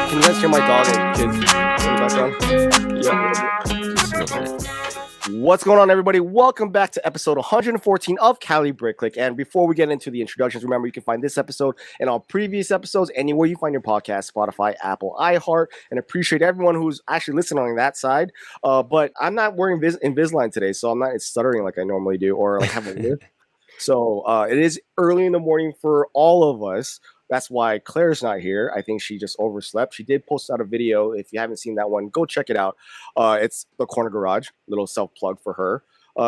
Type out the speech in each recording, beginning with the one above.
Can you guys hear my dog and kids in the background? Yeah. What's going on, everybody? Welcome back to episode 114 of Cali Brick Clique. And before we get into the introductions, remember you can find this episode and all previous episodes anywhere you find your podcast, Spotify, Apple, iHeart, and appreciate everyone who's actually listening on that side. But I'm not wearing Invisalign today, so I'm not stuttering like I normally do or like have a lisp. So it is early in the morning for all of us. That's why Claire's not here. I think she just overslept. She did post out a video. If you haven't seen that one, go check it out. It's the Corner Garage, little self-plug for her.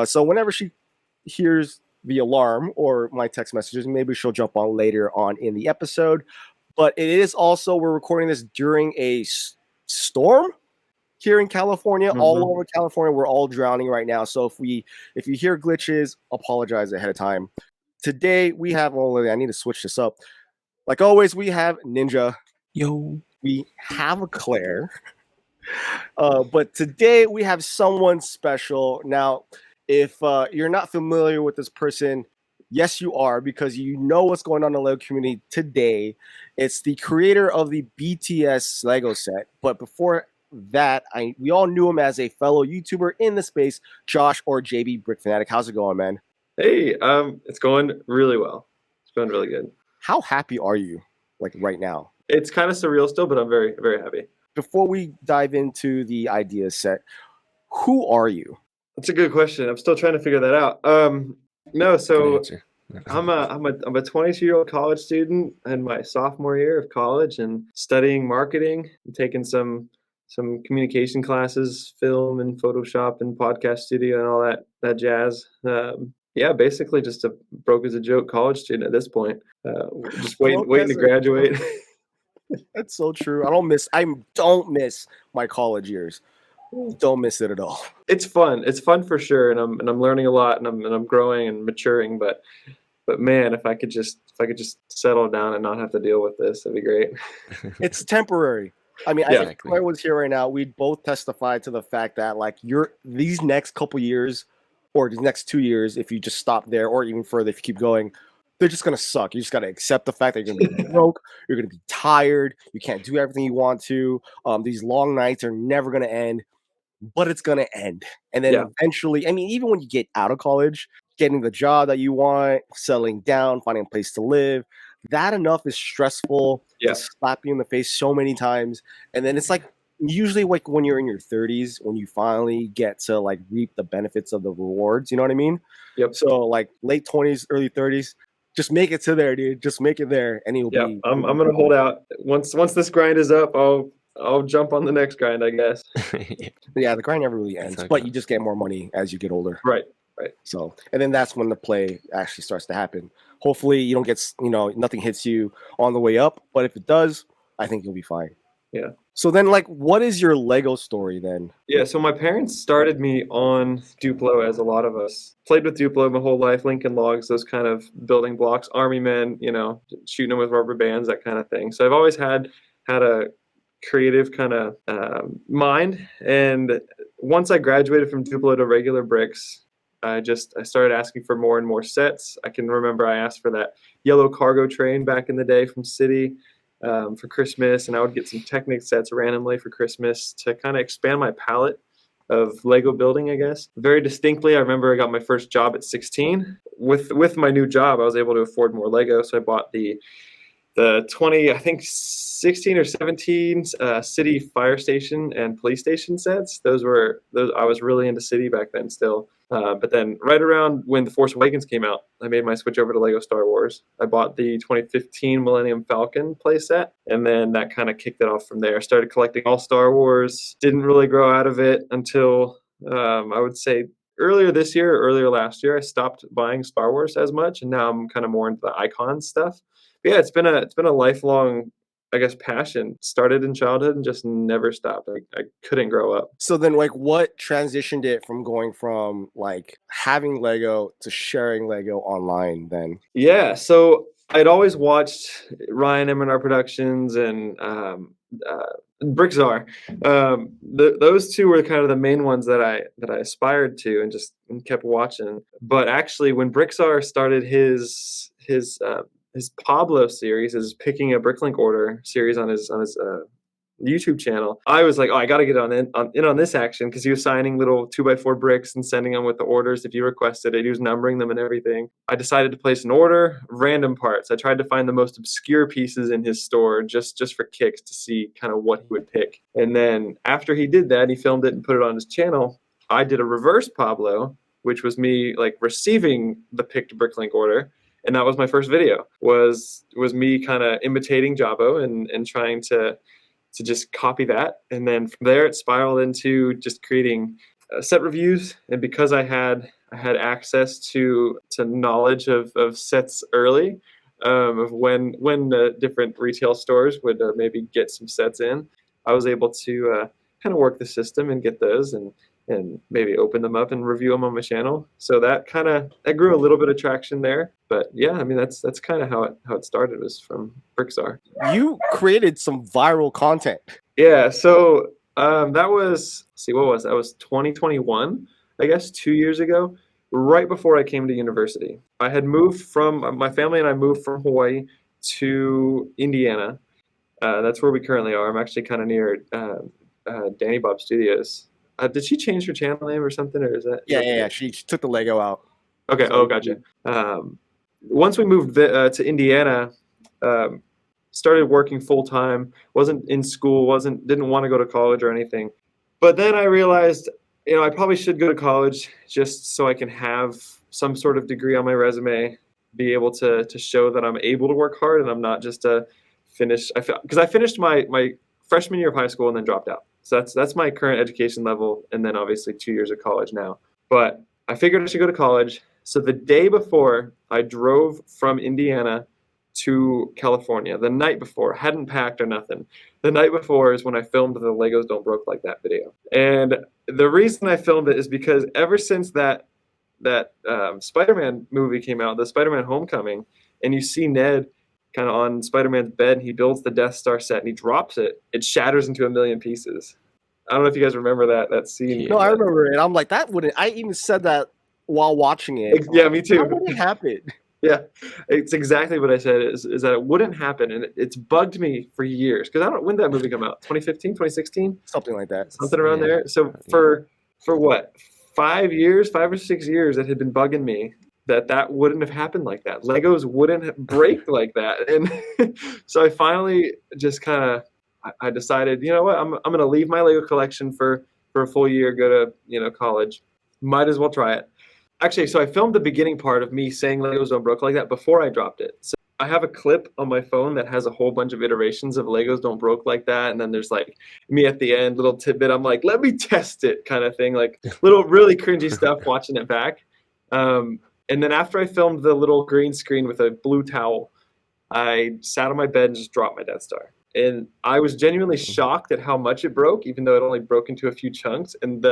So whenever she hears the alarm or my text messages, maybe she'll jump on later on in the episode. But it is also, we're recording this during a storm here in California, all over California. We're all drowning right now. So if you hear glitches, apologize ahead of time. Today we have, I need to switch this up. Like always, we have Ninja. Yo. We have a Claire. But today we have someone special. Now, if you're not familiar with this person, yes, you are, because you know what's going on in the LEGO community today. It's the creator of the BTS LEGO set. But before that, we all knew him as a fellow YouTuber in the space, Josh or JB Brick Fanatic. How's it going, man? Hey, it's going really well. It's going really good. How happy are you, like right now? It's kind of surreal still, but I'm very, very happy. Before we dive into the idea set, who are you? That's a good question. I'm still trying to figure that out. I'm a 22-year-old college student in my sophomore year of college and studying marketing. I'm taking some communication classes, film and Photoshop and podcast studio and all that jazz. Yeah, basically just a broke as a joke college student at this point. Just waiting to graduate. That's so true. I don't miss my college years. Don't miss it at all. It's fun. It's fun for sure, and I'm learning a lot, and I'm growing and maturing. But man, if I could just settle down and not have to deal with this, that'd be great. It's temporary. I mean, yeah, if Claire was here right now, we'd both testify to the fact that like these next couple years or the next 2 years, if you just stop there or even further, if you keep going, they're just going to suck. You just got to accept the fact that you're going to be broke. You're going to be tired. You can't do everything you want to. These long nights are never going to end, but it's going to end. And then eventually, I mean, even when you get out of college, getting the job that you want, settling down, finding a place to live, that enough is stressful to slap you in the face so many times. And then it's like, usually like when you're in your 30s, when you finally get to like reap the benefits of the rewards, you know what I mean? Yep. So like late 20s, early 30s, just make it to there, dude. Just make it there, and you'll be. I'm gonna hold out. Once this grind is up, I'll jump on the next grind, I guess. Yeah, the grind never really ends, but you just get more money as you get older. Right. So, and then that's when the play actually starts to happen. Hopefully, you don't get, nothing hits you on the way up, but if it does, I think you'll be fine. Yeah. So then, like, what is your LEGO story then? Yeah, so my parents started me on Duplo, as a lot of us. Played with Duplo my whole life, Lincoln Logs, those kind of building blocks, Army men, shooting them with rubber bands, that kind of thing. So I've always had a creative kind of mind. And once I graduated from Duplo to regular bricks, I started asking for more and more sets. I can remember I asked for that yellow cargo train back in the day from City. For Christmas, and I would get some Technic sets randomly for Christmas to kind of expand my palette of Lego building, I guess. Very distinctly, I remember I got my first job at 16. With my new job, I was able to afford more Lego, so I bought the 20, I think 16 or 17 city fire station and police station sets. Those I was really into City back then still. But then right around when The Force Awakens came out, I made my switch over to Lego Star Wars. I bought the 2015 Millennium Falcon playset, and then that kind of kicked it off from there. I started collecting all Star Wars. Didn't really grow out of it until I would say earlier this year or earlier last year. I stopped buying Star Wars as much, and now I'm kind of more into the icon stuff. But yeah, it's been a lifelong, I guess, passion. Started in childhood and just never stopped. I couldn't grow up. So then, like, what transitioned it from going from like having Lego to sharing Lego online then? Yeah, so I'd always watched Ryan M&R Productions and Brickzar. Those two were kind of the main ones that I aspired to and just kept watching. But actually, when Brickzar started his Pablo series, his Picking a Bricklink Order series on his YouTube channel, I was like, oh, I got to get in on this action, because he was signing little 2x4 bricks and sending them with the orders if you requested it. He was numbering them and everything. I decided to place an order, random parts. I tried to find the most obscure pieces in his store just for kicks to see kind of what he would pick. And then after he did that, he filmed it and put it on his channel. I did a reverse Pablo, which was me like receiving the picked Bricklink order. And that was my first video, was me kind of imitating Jabo and trying to just copy that. And then from there, it spiraled into just creating set reviews. And because I had access to knowledge of sets early, of when the different retail stores would maybe get some sets in, I was able to kind of work the system and get those and maybe open them up and review them on my channel. So that grew a little bit of traction there. But yeah, I mean, that's kind of how it started, was from Brickstar. You created some viral content. Yeah. So that was, that was 2021, I guess, 2 years ago, right before I came to university. I had moved from, my family and I moved from Hawaii to Indiana. That's where we currently are. I'm actually kind of near Danny Bob Studios. Did she change her channel name or something, or is that? Yeah. She took the Lego out. Okay. Oh, gotcha. Once we moved to Indiana, started working full time. Wasn't in school. Didn't want to go to college or anything. But then I realized, I probably should go to college just so I can have some sort of degree on my resume, be able to show that I'm able to work hard and I'm not just because I finished my freshman year of high school and then dropped out. So that's my current education level, and then obviously 2 years of college now. But I figured I should go to college. So the day before, I drove from Indiana to California. The night before, hadn't packed or nothing. The night before is when I filmed the Legos Don't Broke Like That video. And the reason I filmed it is because ever since that Spider-Man movie came out, the Spider-Man Homecoming, and you see Ned kind of on Spider-Man's bed, and he builds the Death Star set and he drops it. It shatters into a million pieces. I don't know if you guys remember that scene. No, I remember it. I'm like, I even said that while watching it. Yeah, me too. How would it happen? Yeah, it's exactly what I said, is that it wouldn't happen. And it's bugged me for years, because when did that movie come out? 2015, 2016? Something like that. Something around there. So for what, 5 or 6 years, it had been bugging me that wouldn't have happened like that. Legos wouldn't break like that. And so I finally just I decided, you know what, I'm going to leave my Lego collection for a full year, go to, college. Might as well try it. Actually, so I filmed the beginning part of me saying Legos Don't Broke Like That before I dropped it. So I have a clip on my phone that has a whole bunch of iterations of Legos Don't Broke Like That. And then there's like me at the end, little tidbit. I'm like, let me test it kind of thing. Like little really cringy stuff watching it back. And then after I filmed the little green screen with a blue towel, I sat on my bed and just dropped my Death Star. And I was genuinely shocked at how much it broke, even though it only broke into a few chunks. And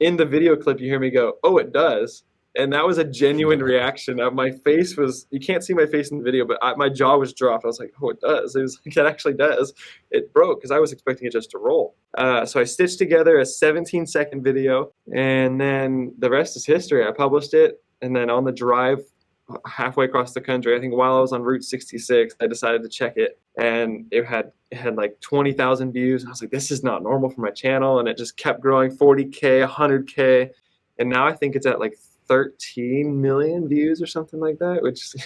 in the video clip, you hear me go, "Oh, it does." And that was a genuine reaction. My face was, you can't see my face in the video, but my jaw was dropped. I was like, "Oh, it does." It was like, it actually does. It broke, because I was expecting it just to roll. So I stitched together a 17-second video, and then the rest is history. I published it. And then on the drive halfway across the country, I think while I was on Route 66, I decided to check it, and it had like 20,000 views. I was like, this is not normal for my channel. And it just kept growing, 40K, 100K. And now I think it's at like 13 million views or something like that, which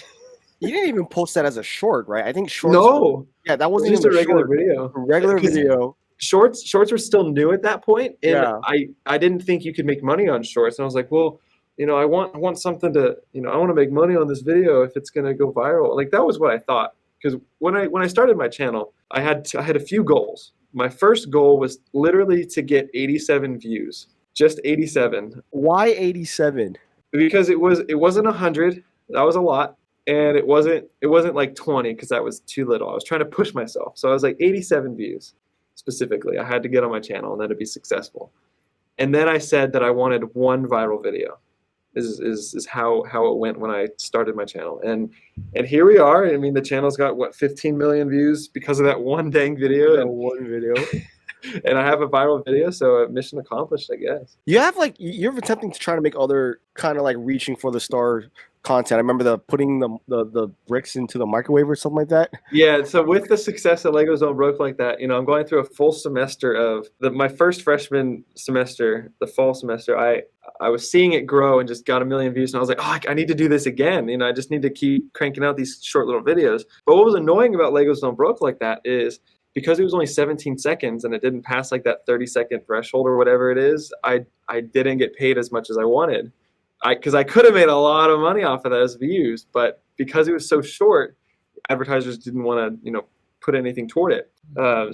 You didn't even post that as a short, right? I think shorts. No. Yeah, that wasn't just even a regular short. video. A regular video. Shorts were still new at that point, and Yeah. I didn't think you could make money on shorts. And I was like, well, I want something to, I want to make money on this video if it's going to go viral. Like, that was what I thought. Because when I started my channel, I had a few goals. My first goal was literally to get 87 views, just 87. Why 87? Because it wasn't 100. That was a lot. And it wasn't like 20, because that was too little. I was trying to push myself. So I was like 87 views specifically. I had to get on my channel and then to be successful. And then I said that I wanted one viral video. Is how it went when I started my channel. And here we are. I mean, the channel's got 15 million views because of that one dang video. That one video. And I have a viral video, so mission accomplished, I guess. You have like you're attempting to try to make other kind of like reaching for the star content. I remember the putting the bricks into the microwave or something like that. Yeah, so with the success that Legos Don't Broke like that, I'm going through a full semester of my first freshman semester, the fall semester. I was seeing it grow and just got a million views, and I was like, oh, I need to do this again. I just need to keep cranking out these short little videos. But what was annoying about Legos Don't Broke like that is because it was only 17 seconds and it didn't pass like that 30-second threshold or whatever it is, I didn't get paid as much as I wanted. Because I could have made a lot of money off of those views, but because it was so short, advertisers didn't want to, put anything toward it.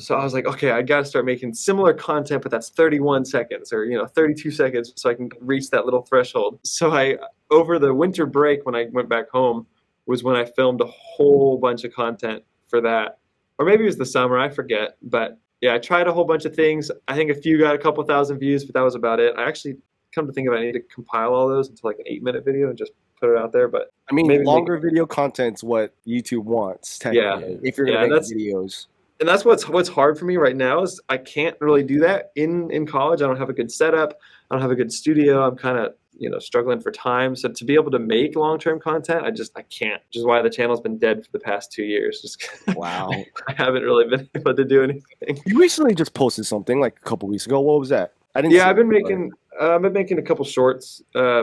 So I was like, okay, I got to start making similar content, but that's 31 seconds or 32 seconds, so I can reach that little threshold. So over the winter break when I went back home was when I filmed a whole bunch of content for that, or maybe it was the summer, I forget. But yeah, I tried a whole bunch of things. I think a few got a couple thousand views, but that was about it. I actually, come to think of it, I need to compile all those into like an 8-minute video and just put it out there. But I mean, longer video content's what YouTube wants, technically, if you're gonna make videos. And that's what's hard for me right now is I can't really do that in college. I don't have a good setup. I don't have a good studio. I'm kind of struggling for time. So to be able to make long-term content, I can't. Which is why the channel's been dead for the past 2 years. Just wow, I haven't really been able to do anything. You recently just posted something like a couple weeks ago. What was that? I've been making a couple shorts,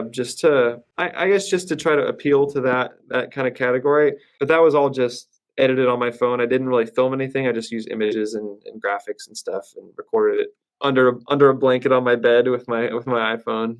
just to I guess just to try to appeal to that kind of category. But that was all just edited on my phone. I didn't really film anything. I just used images and graphics and stuff and recorded it under a blanket on my bed with my iPhone.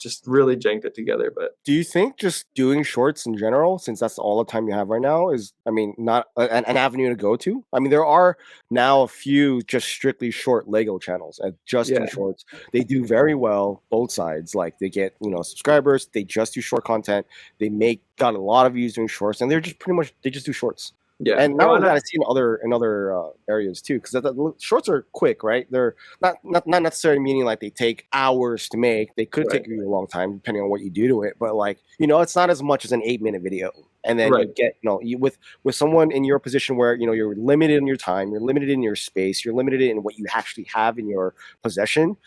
Just really janked it together. But do you think just doing shorts in general, since that's all the time you have right now, is not an avenue to go to? I mean, there are now a few just strictly short Lego channels and just do shorts. They do very well, both sides. Like they get subscribers. They just do short content. They got a lot of views doing shorts, and they just do shorts. Yeah, and now I see in other areas too, because the shorts are quick, right? They're not necessarily meaning like they take hours to make. They could take you a long time depending on what you do to it, but it's not as much as an 8-minute video. And then you get with someone in your position where you're limited in your time, you're limited in your space, you're limited in what you actually have in your possession.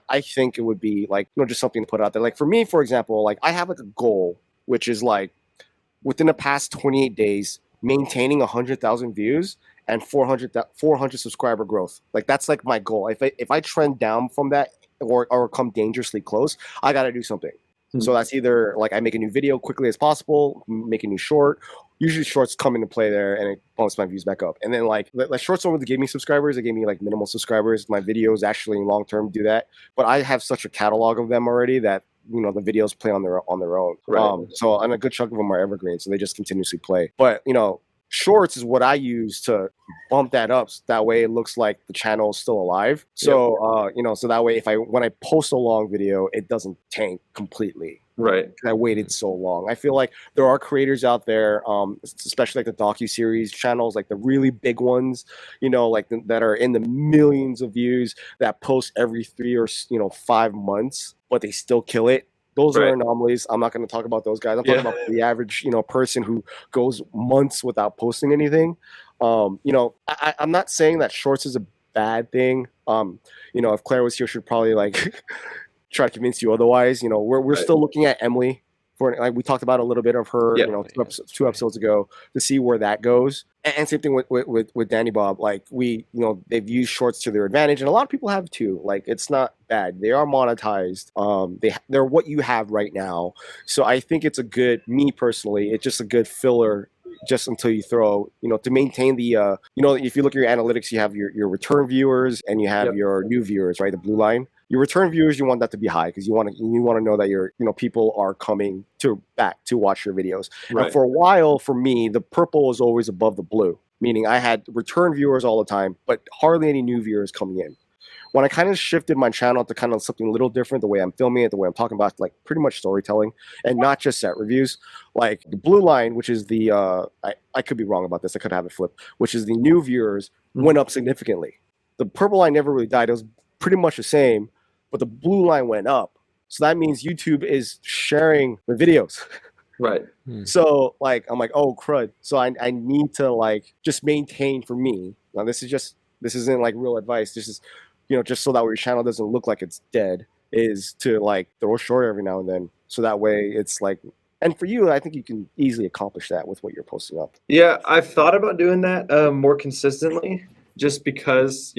I think it would be just something to put out there. Like for me, for example, I have a goal, which is within the past 28 days. Maintaining 100,000 views and 400 subscriber growth. That's my goal. If I trend down from that or come dangerously close, I got to do something. So that's either I make a new video quickly as possible, make a new short. Usually shorts come into play there and it bumps my views back up. And then shorts don't really give me subscribers. They gave me minimal subscribers. My videos actually long term do that. But I have such a catalog of them already that the videos play on their own. Right. So and a good chunk of them are evergreen, so they just continuously play. But shorts is what I use to bump that up. So that way it looks like the channel is still alive. So so that way when I post a long video, it doesn't tank completely. Right. I waited so long. I feel like there are creators out there, especially the docuseries channels, the really big ones, that are in the millions of views that post every 3 or 5 months, but they still kill it. Those are anomalies. I'm not going to talk about those guys. I'm talking about the average, person who goes months without posting anything. I'm not saying that shorts is a bad thing. If Claire was here, she'd probably try to convince you otherwise. We're still looking at Emily for we talked about a little bit of her, 2 episodes ago to see where that goes. And same thing with Danny Bob. They've used shorts to their advantage, and a lot of people have too. It's not bad. They are monetized. They're what you have right now. So I think it's me personally, it's just a good filler just until you throw, to maintain the, if you look at your analytics, you have your return viewers and you have your new viewers, right? The blue line. Your return viewers, you want that to be high because you want to know that your people are coming back to watch your videos. Right. And for a while, for me, the purple was always above the blue, meaning I had return viewers all the time, but hardly any new viewers coming in. When I kind of shifted my channel to kind of something a little different, the way I'm filming it, the way I'm talking about, pretty much storytelling and not just set reviews, the blue line, which is the, I could be wrong about this, I could have it flipped, which is the new viewers went up significantly. The purple line never really died. It was pretty much the same, but the blue line went up. So that means YouTube is sharing the videos. Right. So I'm like, oh crud. So I need to just maintain for me. Now this is just this isn't like real advice. This is, just so that your channel doesn't look like it's dead, is to like throw a short every now and then. So that way it's like, and for you, I think you can easily accomplish that with what you're posting up. Yeah, I've thought about doing that more consistently, just because,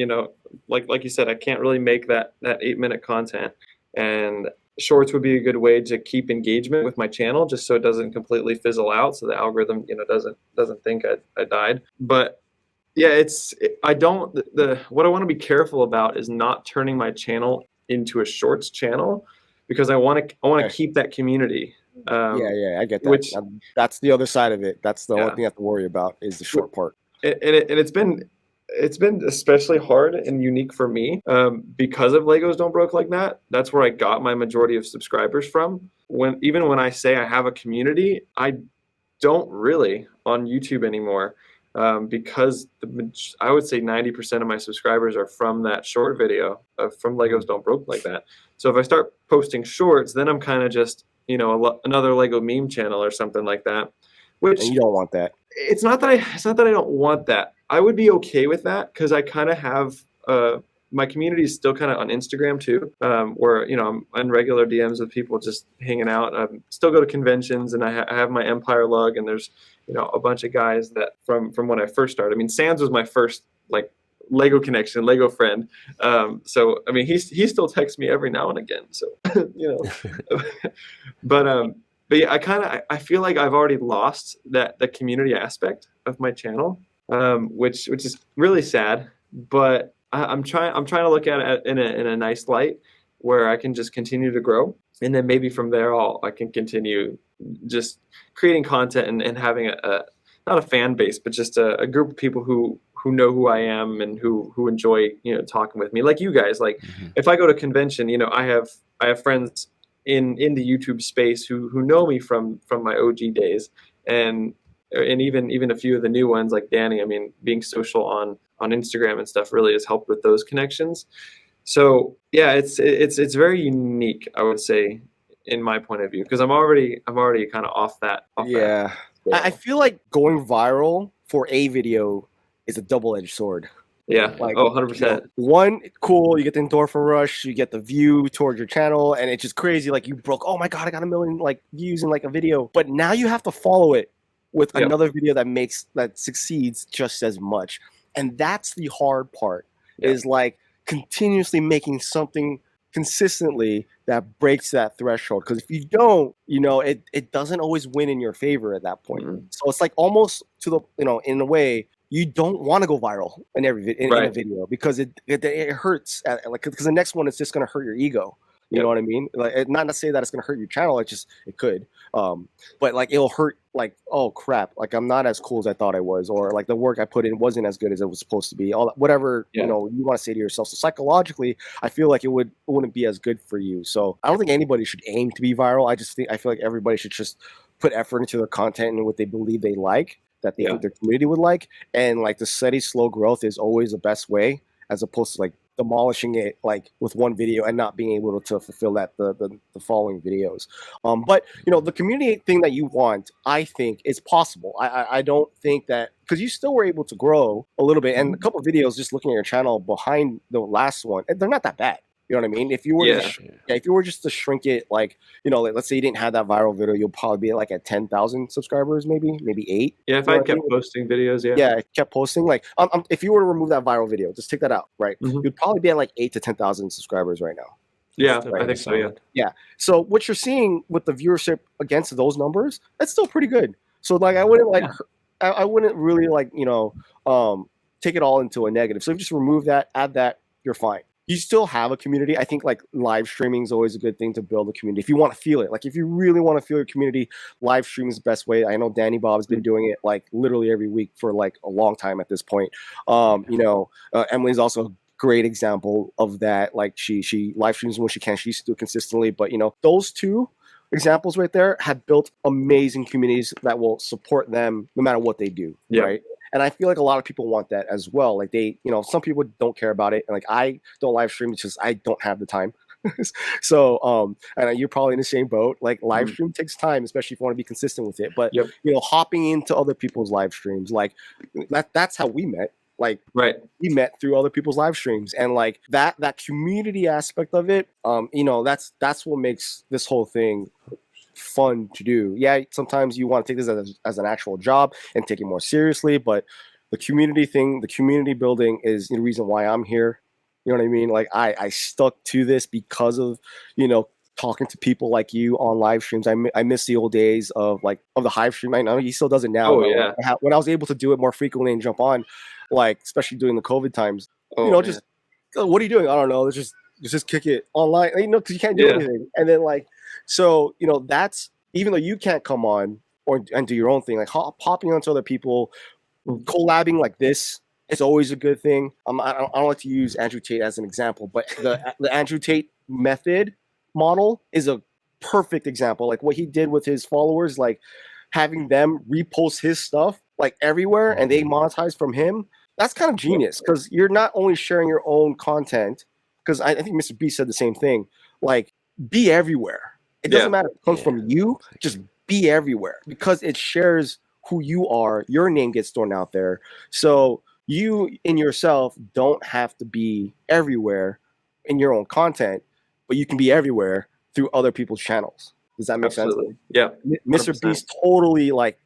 like you said, I can't really make that 8-minute content, and shorts would be a good way to keep engagement with my channel, just so it doesn't completely fizzle out, so the algorithm, doesn't think I died. But yeah, what I want to be careful about is not turning my channel into a shorts channel, because I want to keep that community. I get that. That's the other side of it. That's the only thing I have to worry about is the short part. And it's been especially hard and unique for me because of Legos Don't Broke Like That. That's where I got my majority of subscribers from. Even when I say I have a community, I don't really on YouTube anymore, because I would say 90% of my subscribers are from that short video from Legos Don't Broke Like That. So if I start posting shorts, then I'm kind of just another Lego meme channel or something like that. Which, and you don't want that. It's not that I don't want that. I would be okay with that, because I kind of have my community is still kind of on Instagram too, where I'm in regular DMs with people just hanging out. Still go to conventions, and I have my Empire lug, and there's a bunch of guys that from when I first started. I mean, Sans was my first like Lego connection, Lego friend. So I mean, he still texts me every now and again. So but yeah, I feel like I've already lost the community aspect of my channel, which is really sad. But I'm trying to look at it in a nice light, where I can just continue to grow, and then maybe from there I can continue just creating content and having a not a fan base, but just a group of people who know who I am and who enjoy talking with me, like you guys. Like if I go to convention, I have friends in the YouTube space who know me from my OG days, and even a few of the new ones like Danny. I mean, being social on Instagram and stuff really has helped with those connections. So yeah, it's very unique, I would say, in my point of view, because I'm already kind of off that. I feel like going viral for a video is a double-edged sword. Yeah, like, 100%. One, cool, you get the endorphin rush, you get the view towards your channel, and it's just crazy. Like, you broke, oh my God, I got 1 million like views in like a video. But now you have to follow it with another video that succeeds just as much. And that's the hard part, is like continuously making something consistently that breaks that threshold. Because if you don't, it doesn't always win in your favor at that point. So it's like almost to the, in a way, you don't want to go viral in every in a video, because it hurts. Because the next one is just going to hurt your ego. You know what I mean? Like, not to say that it's going to hurt your channel. It could. But like, it'll hurt. Like, oh crap! Like, I'm not as cool as I thought I was, or like the work I put in wasn't as good as it was supposed to be. All that, whatever you want to say to yourself. So psychologically, I feel like it wouldn't be as good for you. So I don't think anybody should aim to be viral. I feel like everybody should just put effort into their content and what they believe they like, that they think their community would like, and like the steady, slow growth is always the best way, as opposed to like demolishing it like with one video and not being able to fulfill that the following videos. But the community thing that you want, I think, is possible. I don't think that, because you still were able to grow a little bit, and a couple of videos just looking at your channel behind the last one, they're not that bad. You know what I mean? If you were if you were just to shrink it, like, like, let's say you didn't have that viral video, you'll probably be like at 10,000 subscribers, maybe 8. Yeah, if I kept posting videos, I kept posting. Like, if you were to remove that viral video, just take that out, right? You'd probably be at like 8 to 10,000 subscribers right now. Yeah, right? I think so. Yeah. Yeah. So what you're seeing with the viewership against those numbers, that's still pretty good. So like, I wouldn't I wouldn't really like take it all into a negative. So if you just remove that, add that, you're fine. You still have a community. I think like live streaming is always a good thing to build a community. If you want to feel it, like if you really want to feel your community, live streaming is the best way. I know Danny Bob's been doing it like literally every week for like a long time at this point. Emily's also a great example of that. Like she live streams when she can. She used to do it consistently, but those two examples right there have built amazing communities that will support them no matter what they do. Right. And I feel like a lot of people want that as well. Like some people don't care about it. And like, I don't live stream because I don't have the time. So, and you're probably in the same boat. Like, live stream takes time, especially if you want to be consistent with it. But, hopping into other people's live streams, like that's how we met. Like Right. we met through other people's live streams, and like that community aspect of it, that's what makes this whole thing fun to do. Yeah, sometimes you want to take this as an actual job and take it more seriously, but the community thing, the community building is the reason why I'm here. You know what I mean? Like I stuck to this because of, talking to people like you on live streams. I miss the old days of the Hive stream. I know he still does it now, Oh but yeah. when I was able to do it more frequently and jump on, like especially during the COVID times, Oh man. just what are you doing? I don't know. Let's just kick it online, because you can't do Yeah. anything. And then so that's, even though you can't come on and do your own thing, like popping onto other people, collabing like this. It's always a good thing. I don't like to use Andrew Tate as an example, but the Andrew Tate method model is a perfect example. Like what he did with his followers, like having them repost his stuff like everywhere and they monetize from him. That's kind of genius, because you're not only sharing your own content, because I think Mr. B said the same thing. Like, be everywhere. It doesn't matter if it comes from you, just be everywhere, because it shares who you are. Your name gets thrown out there. So you in yourself don't have to be everywhere in your own content, but you can be everywhere through other people's channels. Does that make sense? Yeah. Mr. 100%. Beast totally like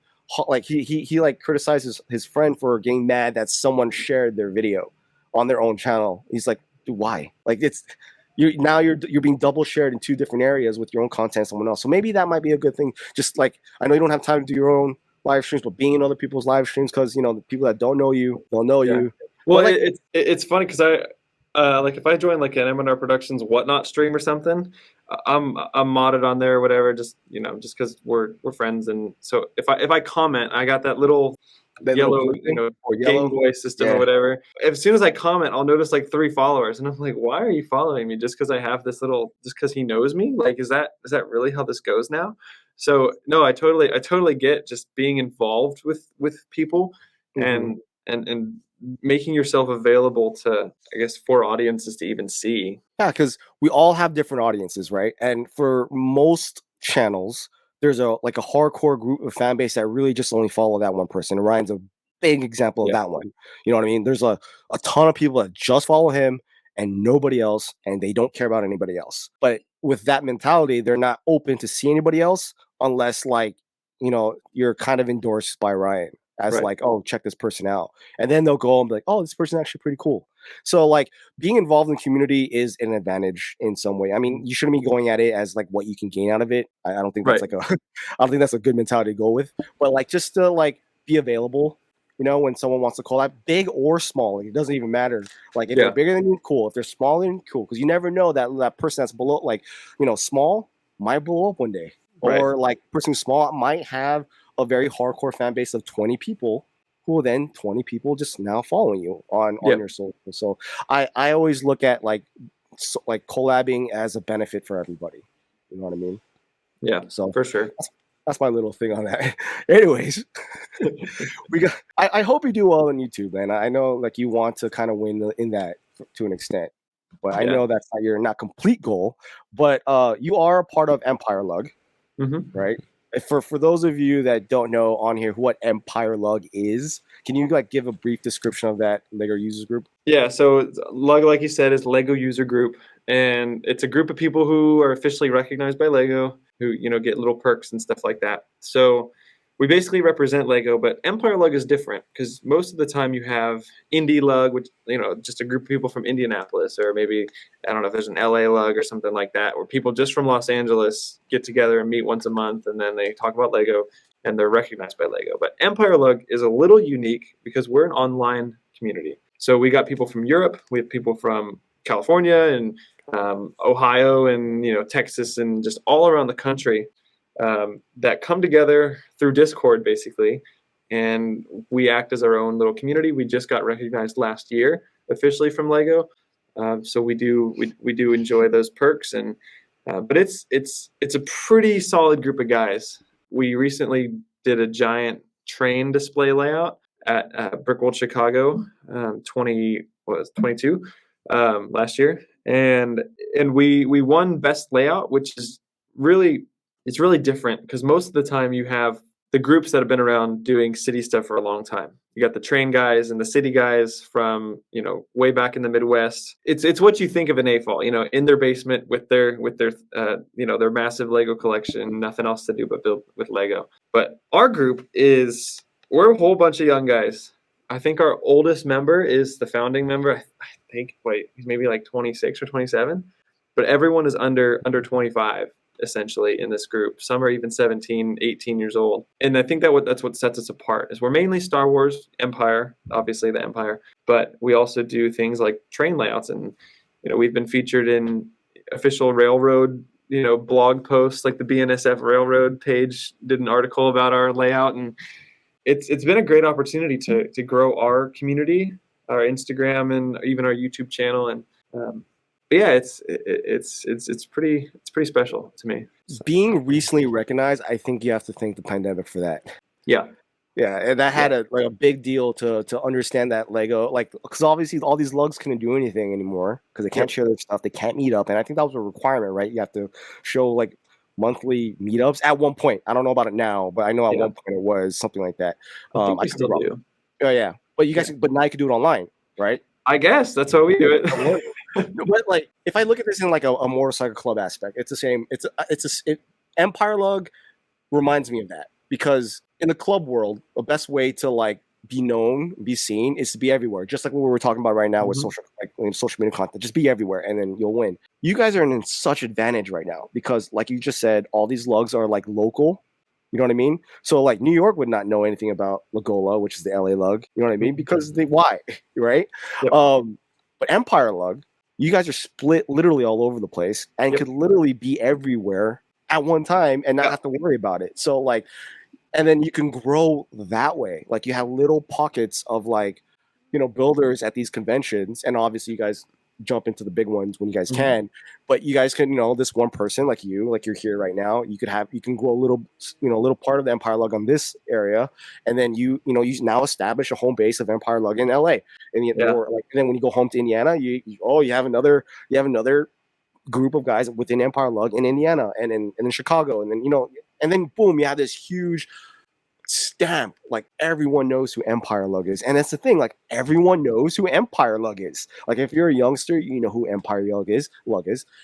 he like criticizes his friend for getting mad that someone shared their video on their own channel. He's like, dude, why? Like you're being double shared in two different areas with your own content and someone else. So maybe that might be a good thing. Just like, I know you don't have time to do your own live streams, but being in other people's live streams, because the people that don't know you, they'll know you. Well, it's funny because like if I join like an M&R Productions Whatnot stream or something, I'm modded on there or whatever, just because we're friends, and so if I comment, I got that little yellow Game Boy system or whatever. As soon as I comment, I'll notice like 3 followers, and I'm like, why are you following me? Just because I have this just because he knows me? Like, is that really how this goes now? So no, I totally get just being involved with people and making yourself available to, I guess, for audiences to even see. Yeah, because we all have different audiences, right? And for most channels, there's a hardcore group of fan base that really just only follow that one person. Ryan's a big example of that one. You know what I mean? There's a ton of people that just follow him and nobody else, and they don't care about anybody else. But with that mentality, they're not open to see anybody else unless you're kind of endorsed by Ryan as oh, check this person out. And then they'll go and be like, oh, this person's actually pretty cool. So being involved in the community is an advantage in some way. I mean, you shouldn't be going at it as what you can gain out of it. I don't think that's I don't think that's a good mentality to go with. But just to be available, when someone wants to collab, big or small, it doesn't even matter. If they're bigger than you, cool. If they're smaller than you, cool. Because you never know that person that's below, small might blow up one day. Or person small might have a very hardcore fan base of 20 people, who then 20 people just now following you on your social. So I always look at collabing as a benefit for everybody. You know what I mean? Yeah. So for sure. That's my little thing on that. Anyways, I hope you do well on YouTube, man. I know you want to kind of win in that to an extent, but I know that's not your complete goal. But you are a part of Empire Lug, right? For those of you that don't know on here what Empire Lug is, can you give a brief description of that LEGO user group? Yeah, so Lug, like you said, is LEGO user group, and it's a group of people who are officially recognized by LEGO, who get little perks and stuff like that. So we basically represent LEGO, but Empire Lug is different because most of the time you have Indie Lug, which just a group of people from Indianapolis, or maybe I don't know if there's an LA Lug or something like that, where people just from Los Angeles get together and meet once a month, and then they talk about LEGO and they're recognized by LEGO. But Empire Lug is a little unique because we're an online community. So we got people from Europe, we have people from California and Ohio and Texas and just all around the country that come together through Discord basically, and we act as our own little community. We just got recognized last year officially from LEGO, so we do enjoy those perks, and but it's a pretty solid group of guys. We recently did a giant train display layout at Brick World Chicago 22 last year, and we won best layout, which is really different because most of the time you have the groups that have been around doing city stuff for a long time. You got the train guys and the city guys from, way back in the Midwest. It's what you think of an AFOL, in their basement with their their massive Lego collection, nothing else to do but build with Lego. But our group we're a whole bunch of young guys. I think our oldest member is the founding member. I think, he's maybe like 26 or 27, but everyone is under 25. Essentially in this group. Some are even 17, 18 years old. And I think that's what sets us apart is we're mainly Star Wars Empire, obviously the Empire, but we also do things like train layouts. And, we've been featured in official railroad, blog posts, like the BNSF railroad page did an article about our layout. And it's been a great opportunity to grow our community, our Instagram and even our YouTube channel. And, yeah, it's pretty special to me. Being recently recognized, I think you have to thank the pandemic for that. Yeah, and that had a big deal to understand that Lego, because obviously all these lugs couldn't do anything anymore because they can't share their stuff, they can't meet up, and I think that was a requirement, right? You have to show monthly meetups at one point. I don't know about it now, but I know at one point it was something like that. I think we still do. Oh yeah, but you guys, but now you can do it online, right? I guess that's how we do it. But if I look at this in a motorcycle club aspect, it's the same. Empire Lug reminds me of that because in the club world, the best way to be known, be seen, is to be everywhere. Just like what we were talking about right now with social media content. Just be everywhere, and then you'll win. You guys are in such advantage right now because, like you just said, all these lugs are local. You know what I mean? So New York would not know anything about Lagola, which is the LA lug. You know what I mean? Because why, right? Yep. But Empire Lug, you guys are split literally all over the place and could literally be everywhere at one time and not have to worry about it. So and then you can grow that way. You have little pockets of builders at these conventions, and obviously you guys jump into the big ones when you guys can, but you guys can, this one person you're here right now, you can grow a little part of the Empire Lug on this area, and then you now establish a home base of Empire Lug in LA, and then when you go home to Indiana, you have another group of guys within Empire Lug in Indiana and in Chicago, and then boom, you have this huge stamp. Everyone knows who Empire Lug is, and that's the thing. Everyone knows who Empire Lug is. If you're a youngster, you know who Empire Lug is.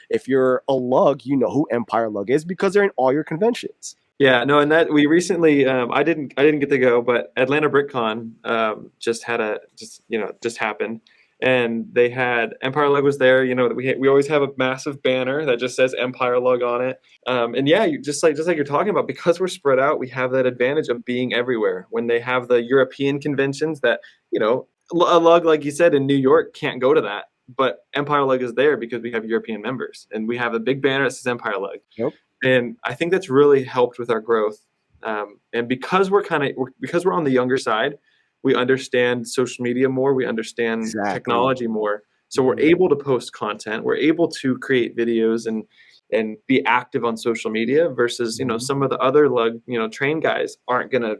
If you're a lug, you know who Empire Lug is because they're in all your conventions. Yeah, no, and that we recently, I didn't get to go, but Atlanta BrickCon just happened. And they had Empire Lug was there. We always have a massive banner that just says Empire Lug on it. And yeah, just like you're talking about, because we're spread out, we have that advantage of being everywhere. When they have the European conventions that, a lug, like you said, in New York can't go to that. But Empire Lug is there because we have European members, and we have a big banner that says Empire Lug. Yep. And I think that's really helped with our growth. And because we're on the younger side, we understand social media more. We understand technology more. So we're able to post content. We're able to create videos and be active on social media versus, some of the other lug, train guys aren't going to,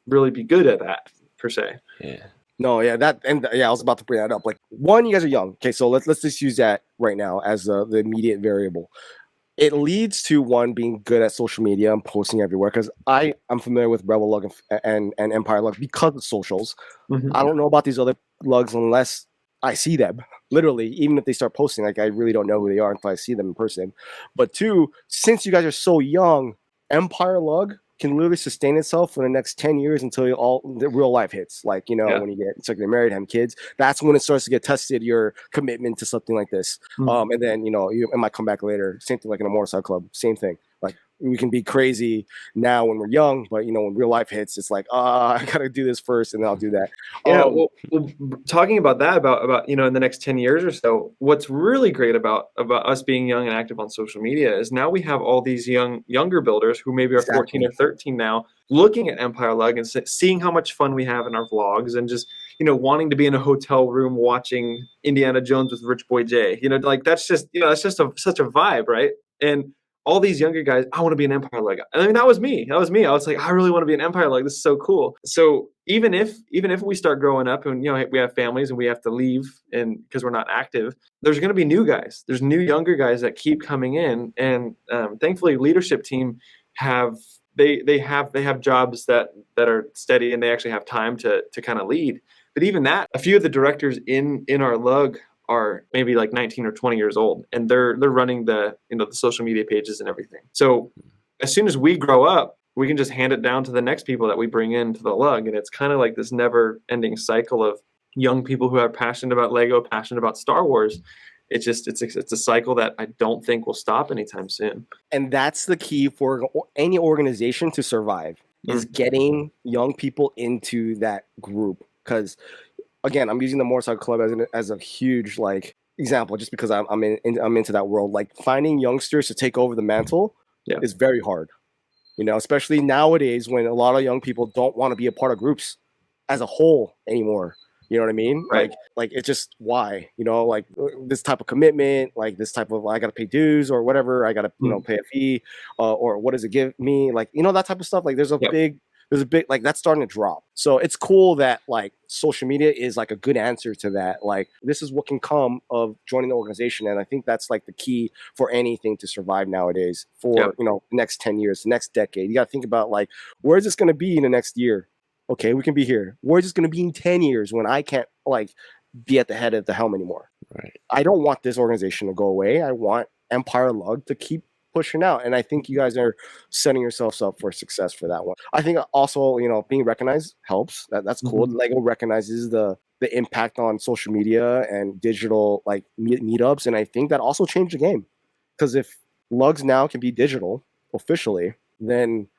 really be good at that per se. Yeah. No, yeah, I was about to bring that up. One, you guys are young. Okay, so let's just use that right now as the immediate variable. It leads to one being good at social media and posting everywhere because I'm familiar with Rebel Lug and Empire Lug because of socials. I don't know about these other lugs unless I see them. Literally, even if they start posting, I really don't know who they are until I see them in person. But two, since you guys are so young, Empire Lug can literally sustain itself for the next 10 years until the real life hits. When you get married, have kids, that's when it starts to get tested, your commitment to something like this. And then, it might come back later. Same thing in a motorcycle club, same thing. We can be crazy now when we're young, but when real life hits, it's I gotta do this first, and then I'll do that. Yeah, well, talking about that, about in the next 10 years or so, what's really great about us being young and active on social media is now we have all these younger builders who maybe are 14 or 13 now, looking at Empire Lug and seeing how much fun we have in our vlogs, and just wanting to be in a hotel room watching Indiana Jones with Rich Boy J. That's just such a vibe, right? And all these younger guys, I want to be an Empire Lug. I mean, that was me. I was I really want to be an Empire Lug. This is so cool. So even if we start growing up and we have families and we have to leave and because we're not active, there's going to be new guys. There's new younger guys that keep coming in, and thankfully, leadership team have they have jobs that are steady and they actually have time to kind of lead. But even that, a few of the directors in our lug are maybe like 19 or 20 years old, and they're running the social media pages and everything. So as soon as we grow up, we can just hand it down to the next people that we bring into the lug, and it's kind of like this never-ending cycle of young people who are passionate about Lego, passionate about Star Wars. It's a cycle that I don't think will stop anytime soon. And that's the key for any organization to survive, is getting young people into that group. Because again, I'm using the Motorcycle Club as a huge like example, just because I'm into that world. Like finding youngsters to take over the mantle is very hard, especially nowadays when a lot of young people don't want to be a part of groups as a whole anymore. You know what I mean? Right. Like it's just why, like this type of commitment, like this type of, I got to pay dues or whatever. I got to, pay a fee, or what does it give me? Like, that type of stuff. Like there's a big, like that's starting to drop. So it's cool that like social media is like a good answer to that. Like this is what can come of joining the organization. And I think that's like the key for anything to survive nowadays for, the next 10 years, the next decade. You got to think about like, where is this going to be in the next year? Okay, we can be here. Where's this going to be in 10 years when I can't like be at the head of the helm anymore? Right. I don't want this organization to go away. I want Empire Lug to keep pushing out. And I think you guys are setting yourselves up for success for that one. I think also, being recognized helps. That's cool. Lego recognizes the impact on social media and digital like meetups. And I think that also changed the game. Because if lugs now can be digital officially, then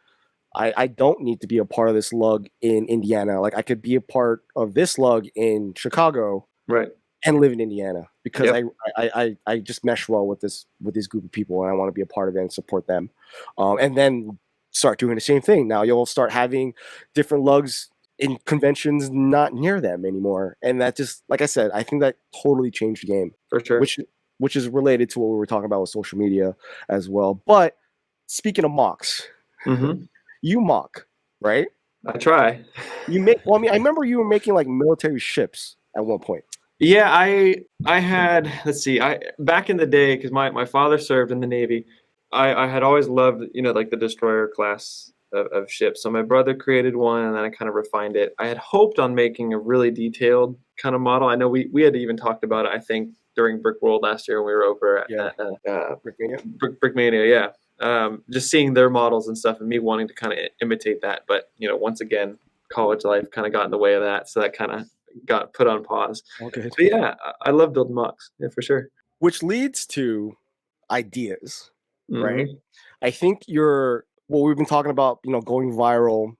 I don't need to be a part of this lug in Indiana. Like I could be a part of this lug in Chicago, right, and live in Indiana because I just mesh well with this group of people, and I want to be a part of it and support them. And then start doing the same thing. Now you'll start having different lugs in conventions not near them anymore, and that just, like I said, I think that totally changed the game for sure. Which is related to what we were talking about with social media as well. But speaking of mocks. You mock, right? I try. You make. Well, I mean, I remember you were making like military ships at one point. Yeah, I had. Let's see. Back in the day, because my father served in the Navy, I had always loved like the destroyer class of ships. So my brother created one, and then I kind of refined it. I had hoped on making a really detailed kind of model. I know we had even talked about it, I think, during Brick World last year when we were over at Brickmania. Yeah. Just seeing their models and stuff and me wanting to kind of imitate that. But, once again, college life kind of got in the way of that. So that kind of got put on pause. Okay. But yeah, I love building mocks. Yeah, for sure. Which leads to ideas, right? I think what we've been talking about, going viral,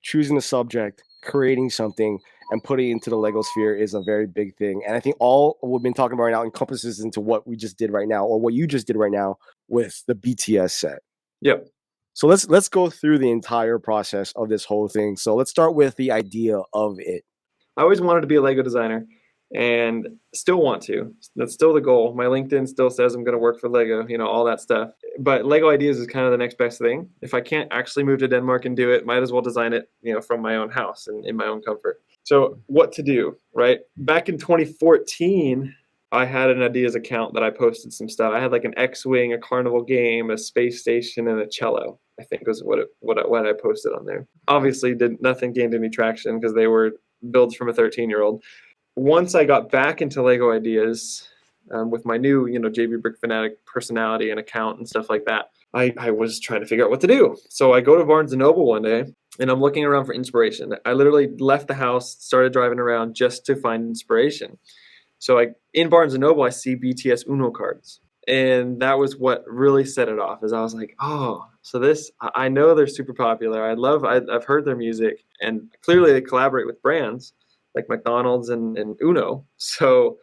choosing a subject, creating something, and putting it into the Lego sphere is a very big thing. And I think all we've been talking about right now encompasses into what we just did right now, or what you just did right now with the BTS set. Yep. So let's go through the entire process of this whole thing. So let's start with the idea of it. I always wanted to be a Lego designer and still want to. That's still the goal. My LinkedIn still says I'm going to work for Lego, all that stuff. But Lego Ideas is kind of the next best thing. If I can't actually move to Denmark and do it, might as well design it, from my own house and in my own comfort. So what to do, right? Back in 2014, I had an Ideas account that I posted some stuff. I had like an X-Wing, a carnival game, a space station, and a cello, I think was what I posted on there. Obviously, nothing gained any traction because they were builds from a 13-year-old. Once I got back into Lego Ideas with my new, JB Brick Fanatic personality and account and stuff like that, I was trying to figure out what to do. So I go to Barnes & Noble one day, and I'm looking around for inspiration. I literally left the house, started driving around just to find inspiration. So in Barnes & Noble, I see BTS Uno cards. And that was what really set it off, is I was like, oh, so this, I know they're super popular. I've heard their music, and clearly they collaborate with brands like McDonald's and Uno. So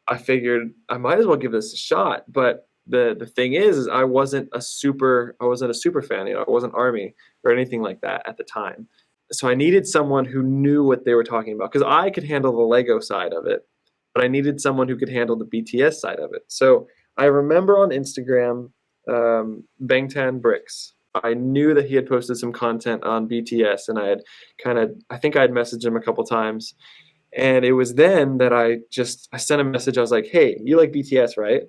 I figured I might as well give this a shot. But the thing is I wasn't a super fan, I wasn't Army or anything like that at the time. So I needed someone who knew what they were talking about, because I could handle the Lego side of it, but I needed someone who could handle the BTS side of it. So I remember on Instagram, Bangtan Bricks, I knew that he had posted some content on BTS, and I think I had messaged him a couple times. And it was then that I sent a message. I was like, hey, you like BTS, right?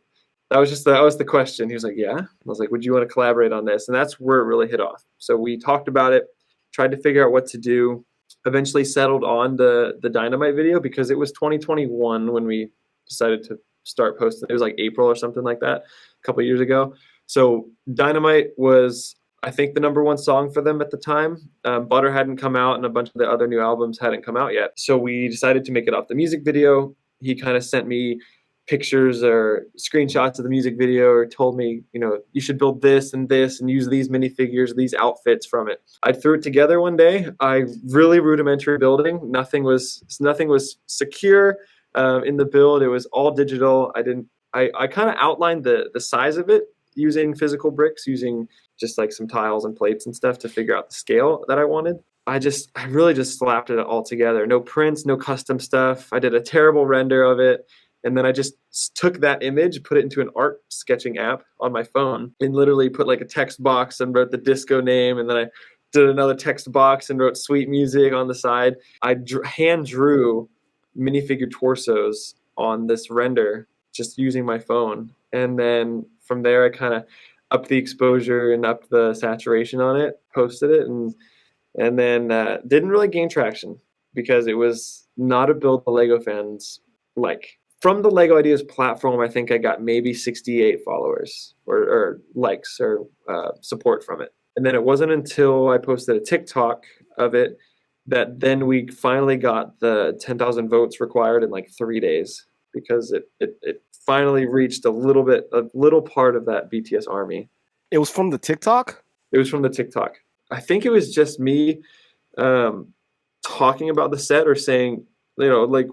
that was the question. He was like, yeah. I was like, would you want to collaborate on this? And that's where it really hit off. So we talked about it, tried to figure out what to do, eventually settled on the Dynamite video because it was 2021 when we decided to start posting. It was like April or something like that, a couple of years ago. So Dynamite was, I think, the number one song for them at the time. Butter hadn't come out and a bunch of the other new albums hadn't come out yet. So we decided to make it off the music video. He kind of sent me pictures or screenshots of the music video or told me, you should build this and use these minifigures, these outfits from it. I threw it together one day. I really rudimentary building. Nothing was secure in the build. It was all digital. I kind of outlined the size of it using physical bricks, using just like some tiles and plates and stuff to figure out the scale that I wanted. I really just slapped it all together. No prints, no custom stuff. I did a terrible render of it. And then I just took that image, put it into an art sketching app on my phone, and literally put like a text box and wrote the disco name. And then I did another text box and wrote sweet music on the side. I hand drew minifigure torsos on this render just using my phone. And then from there, I kind of upped the exposure and upped the saturation on it, posted it, and then didn't really gain traction because it was not a build the Lego fans like. From the Lego Ideas platform, I think I got maybe 68 followers or likes or support from it. And then it wasn't until I posted a TikTok of it that then we finally got the 10,000 votes required in like 3 days because it finally reached a little part of that BTS army. It was from the TikTok? It was from the TikTok. I think it was just me talking about the set or saying, like,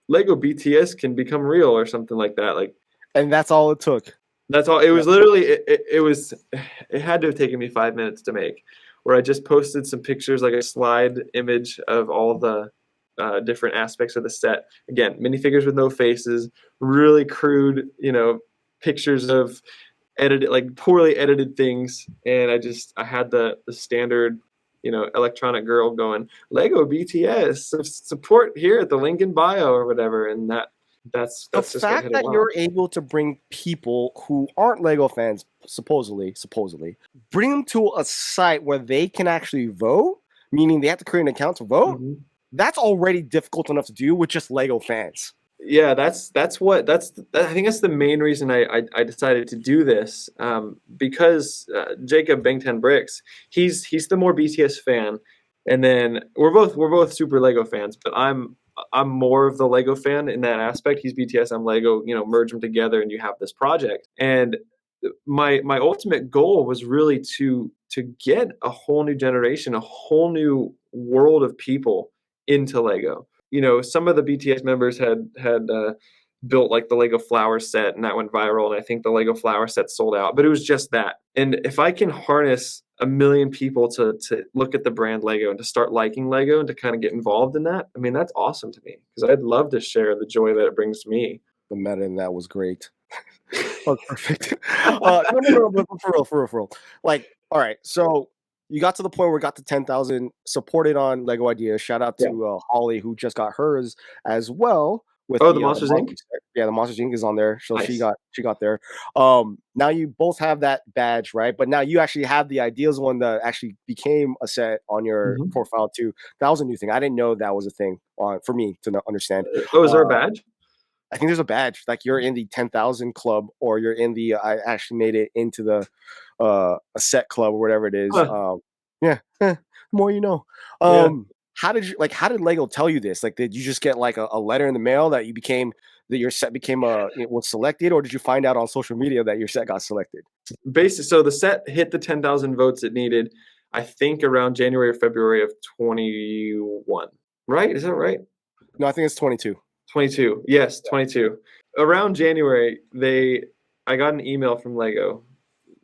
Lego BTS can become real or something like that. And that's all it took. That's all. It was literally, it had to have taken me 5 minutes to make, where I just posted some pictures, like a slide image of all the different aspects of the set. Again, minifigures with no faces, really crude, pictures of poorly edited things. And I had the standard, electronic girl going, Lego BTS, support here at the link in bio or whatever. And that's the just fact that you're able to bring people who aren't Lego fans, supposedly, bring them to a site where they can actually vote, meaning they have to create an account to vote. Mm-hmm. That's already difficult enough to do with just Lego fans. Yeah, I think that's the main reason I decided to do this, because Jacob Bang 10 Bricks, he's the more BTS fan, and then we're both super Lego fans, but I'm more of the Lego fan in that aspect. He's BTS, I'm Lego, merge them together and you have this project. And my ultimate goal was really to get a whole new generation, a whole new world of people into Lego. Some of the BTS members had built like the Lego flower set, and that went viral. And I think the Lego flower set sold out, but it was just that. And if I can harness 1 million people to look at the brand Lego and to start liking Lego and to kind of get involved in that, I mean, that's awesome to me because I'd love to share the joy that it brings to me. The meta in that was great. Oh, perfect. No, for real. Like, all right, so you got to the point where it got to 10,000, supported on Lego Ideas. Shout out to Holly, who just got hers as well. With the Monsters Inc. Yeah, the Monsters Inc. is on there, so nice. she got there. Now you both have that badge, right? But now you actually have the Ideas one that actually became a set on your profile too. That was a new thing. I didn't know that was a thing for me to understand. Oh, is there a badge? I think there's a badge, like you're in the 10,000 club, or you're in the I actually made it into the a set club or whatever it is. Huh. More you know. How did Lego tell you this? Like, did you just get like a letter in the mail that your set became was selected, or did you find out on social media that your set got selected? Basically, so the set hit the 10,000 votes it needed, I think around January or February of 21. Right? Is that right? No, I think it's 22. 22. Yes, 22. Around January, I got an email from Lego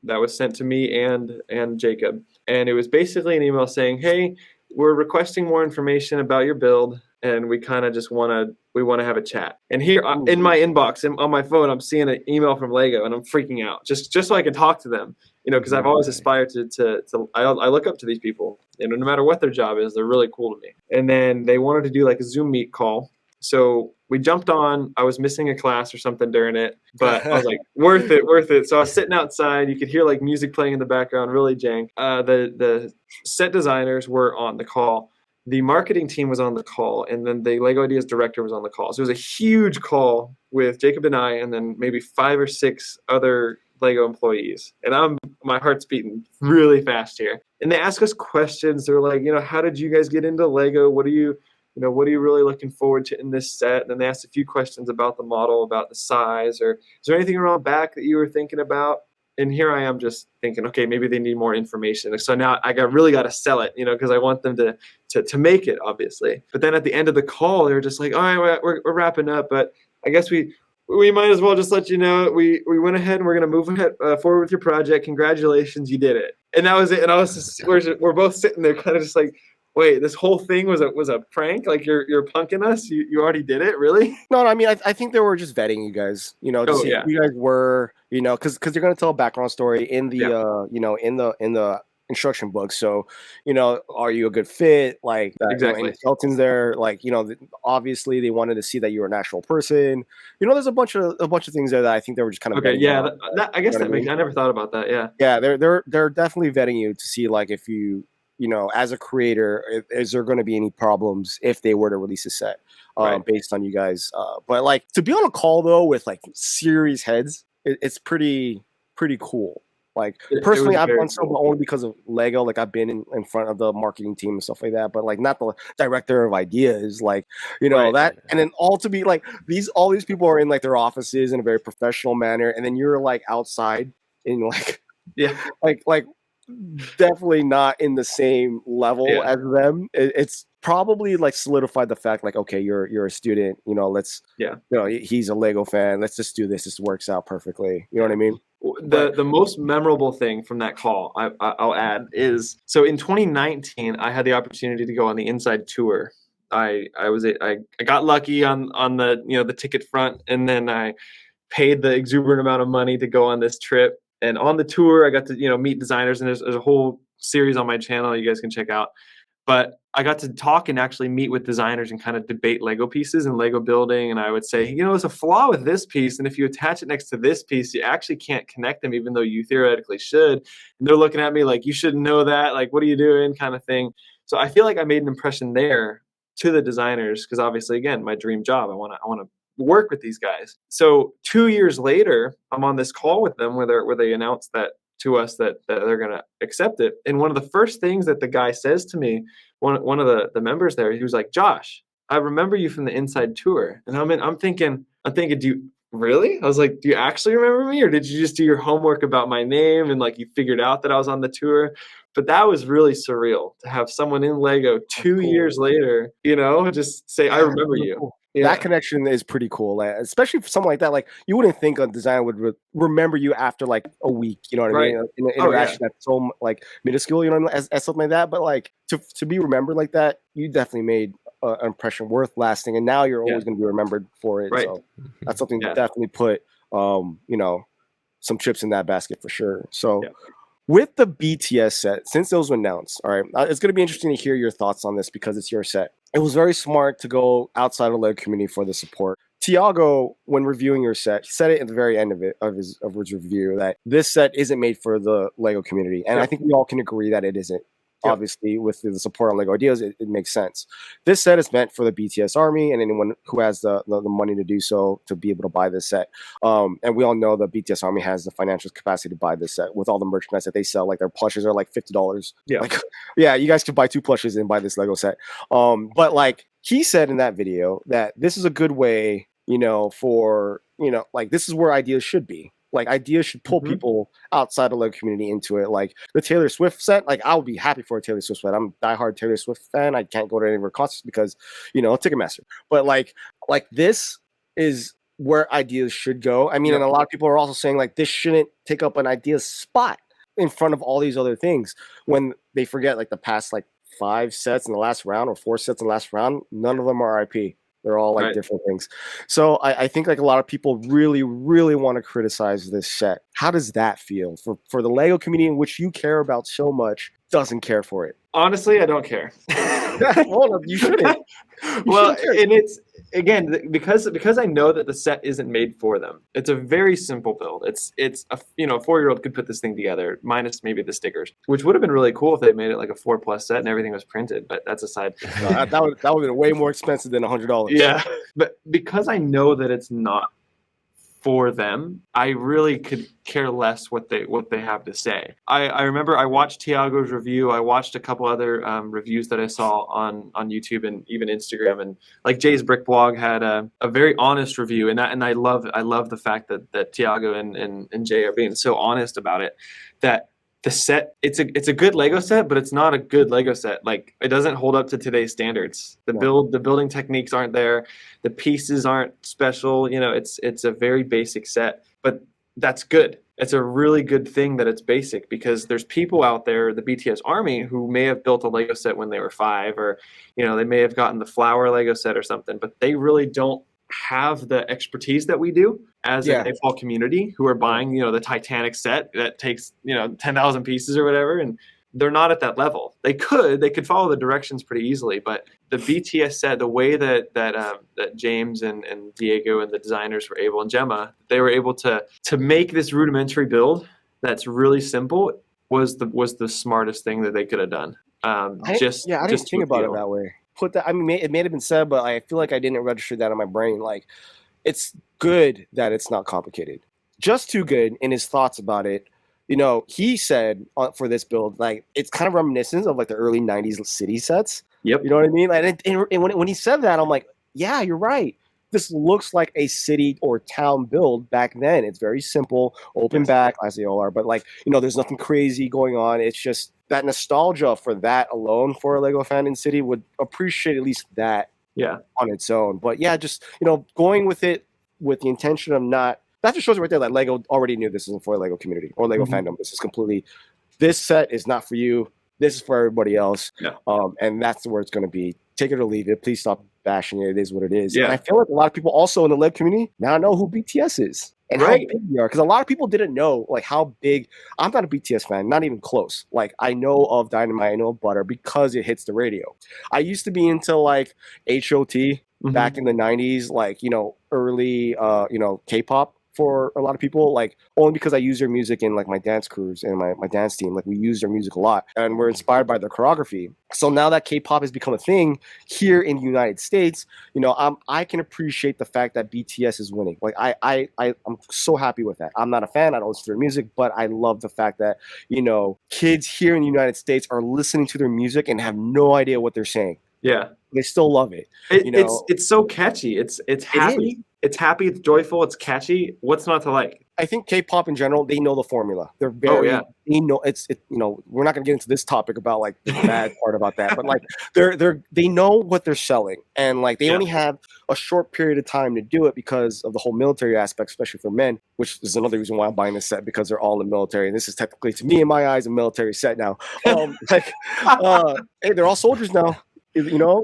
that was sent to me and Jacob, and it was basically an email saying, "Hey, we're requesting more information about your build, and we kind of just want to have a chat." And here in my inbox on my phone, I'm seeing an email from Lego, and I'm freaking out just so I can talk to them, because I've always aspired to I look up to these people, no matter what their job is, they're really cool to me. And then they wanted to do like a Zoom meet call. So we jumped on. I was missing a class or something during it, but I was like, worth it, worth it. So I was sitting outside. You could hear like music playing in the background, really jank. The set designers were on the call. The marketing team was on the call, and then the Lego Ideas director was on the call. So it was a huge call with Jacob and I, and then maybe 5 or 6 other Lego employees. And my heart's beating really fast here. And they ask us questions. They're like, how did you guys get into Lego? What are you really looking forward to in this set? And then they asked a few questions about the model, about the size, or is there anything around back that you were thinking about? And here I am just thinking, okay, maybe they need more information. So now I really got to sell it, because I want them to make it, obviously. But then at the end of the call, they were just like, all right, we're wrapping up, but I guess we might as well just let you know we went ahead and we're going to move ahead, forward with your project. Congratulations, you did it. And that was it. And I was just, we're both sitting there kind of just like, wait, this whole thing was a prank? Like you're punking us? You already did it? Really? No, I mean, I think they were just vetting you guys, to see if you guys were, because they're going to tell a background story in the, in the instruction book. So, are you a good fit? Like, exactly. Any skeletons there? Like, obviously they wanted to see that you're a natural person. There's a bunch of things there that I think they were just kind of okay. Yeah, out, I guess that makes. I never thought about that. Yeah. Yeah, they're definitely vetting you to see like if you. As a creator, is there going to be any problems if they were to release a set based on you guys? But like to be on a call though with like serious heads, it's pretty cool. Like personally, I've done so, but only because of Lego. Like I've been in front of the marketing team and stuff like that, but like not the director of ideas. Like that, and then all to be like all these people are in like their offices in a very professional manner, and then you're like outside in like like definitely not in the same level as them. It's probably like solidified the fact like, okay, you're a student, he's a Lego fan, let's just do this works out perfectly, you know what I mean? The most memorable thing from that call, I'll add, is so in 2019 I had the opportunity to go on the inside tour. I got lucky on the the ticket front, and then I paid the exuberant amount of money to go on this trip. And on the tour, I got to meet designers, and there's a whole series on my channel you guys can check out. But I got to talk and actually meet with designers and kind of debate Lego pieces and Lego building. And I would say, there's a flaw with this piece, and if you attach it next to this piece, you actually can't connect them, even though you theoretically should. And they're looking at me like, you shouldn't know that. Like, what are you doing? Kind of thing. So I feel like I made an impression there to the designers because obviously, again, my dream job. I want to work with these guys. So 2 years later, I'm on this call with them where they announced that to us that they're going to accept it. And one of the first things that the guy says to me, one of the members there, he was like, Josh, I remember you from the inside tour. And I'm thinking, do you really? I was like, do you actually remember me? Or did you just do your homework about my name and like you figured out that I was on the tour? But that was really surreal to have someone in Lego 2 years later, just say, I remember you. Cool. Yeah. That connection is pretty cool, especially for something like that. Like you wouldn't think a designer would remember you after like a week. You know what I mean? In an interaction that's so like minuscule, as something like that. But like to be remembered like that, you definitely made an impression worth lasting, and now you're always going to be remembered for it. Right. So that's something to definitely put, some chips in that basket for sure. So. Yeah. With the BTS set, since those were announced, all right, it's going to be interesting to hear your thoughts on this because it's your set. It was very smart to go outside of the Lego community for the support. Tiago, when reviewing your set, he said it at the very end of his review that this set isn't made for the Lego community, and I think we all can agree that it isn't. Yep. Obviously, with the support on Lego Ideas, it makes sense. This set is meant for the BTS army and anyone who has the money to do so to be able to buy this set. And we all know the BTS army has the financial capacity to buy this set with all the merchandise that they sell. Like their plushes are like $50. Yeah, you guys could buy 2 plushes and buy this Lego set. But like he said in that video that this is a good way, for like this is where ideas should be. Like ideas should pull people outside the Lego community into it. Like the Taylor Swift set, like I would be happy for a Taylor Swift set. I'm a diehard Taylor Swift fan. I can't go to any of her concerts because, Ticketmaster. But like this is where ideas should go. I mean, and a lot of people are also saying like this shouldn't take up an ideas spot in front of all these other things when they forget like the past like 5 sets in the last round or 4 sets in the last round. None of them are IP. They're all like different things. So I think like a lot of people really, really want to criticize this set. How does that feel for the Lego community in which you care about so much doesn't care for it? Honestly, I don't care. Well, you shouldn't. Well, shouldn't care. and it's again because I know that the set isn't made for them. It's a very simple build. It's a 4-year-old could put this thing together, minus maybe the stickers, which would have been really cool if they made it like a 4+ set and everything was printed. But that's aside. That would have been way more expensive than $100. Yeah, but because I know that it's not for them, I really could care less what they have to say. I remember I watched Tiago's review. I watched a couple other reviews that I saw on YouTube and even Instagram, and like Jay's Brick Blog had a very honest review, and I love the fact that Tiago and Jay are being so honest about it, that the set, it's a good Lego set, but it's not a good Lego set. Like, it doesn't hold up to today's standards. The building techniques aren't there. The pieces aren't special. It's a very basic set, but that's good. It's a really good thing that it's basic, because there's people out there, the BTS army, who may have built a Lego set when they were 5, or they may have gotten the flower Lego set or something, but they really don't have the expertise that we do as an AFOL community, who are buying the Titanic set that takes 10,000 pieces or whatever, and they're not at that level. They could follow the directions pretty easily, but the BTS set, the way that James and Diego and the designers were able, and Gemma, they were able to make this rudimentary build that's really simple, was the smartest thing that they could have done. I didn't think about it that way. It may have been said, but I feel like I didn't register that in my brain. Like, it's good that it's not complicated. Just too good in his thoughts about it. He said for this build, like, it's kind of reminiscent of like the early 90s city sets. Yep. You know what I mean? Like, and when he said that, I'm like, yeah, you're right. This looks like a city or town build back then. It's very simple, open back, as they all are. But like, there's nothing crazy going on. It's just that nostalgia for that alone, for a Lego fan in city, would appreciate at least that on its own. But yeah, just, going with it with the intention of not, that just shows right there that Lego already knew this isn't for a Lego community or Lego fandom. This set is not for you. This is for everybody else. Yeah. And that's where it's going to be. Take it or leave it. Please stop bashing it. It is what it is. Yeah. And I feel like a lot of people also in the Lego community now know who BTS is and how big they are. Because a lot of people didn't know like how big. I'm not a BTS fan, not even close. Like, I know of Dynamite, I know of Butter because it hits the radio. I used to be into like HOT back in the 90s, like, early, K-pop. For a lot of people, like, only because I use their music in like my dance crews and my dance team. Like, we use their music a lot and we're inspired by their choreography. So now that K-pop has become a thing here in the United States, I can appreciate the fact that BTS is winning. Like, I'm so happy with that. I'm not a fan, I don't listen to their music, but I love the fact that kids here in the United States are listening to their music and have no idea what they're saying. Yeah, they still love it. It's so catchy. It's happy. It's happy. It's joyful. It's catchy. What's not to like? I think K-pop in general, they know the formula. They're very, they know we're not gonna get into this topic about like the bad part about that, but like they know what they're selling, and like they only have a short period of time to do it because of the whole military aspect, especially for men, which is another reason why I'm buying this set, because they're all in the military, and this is technically, to me in my eyes, a military set now. Hey, they're all soldiers now. We don't know.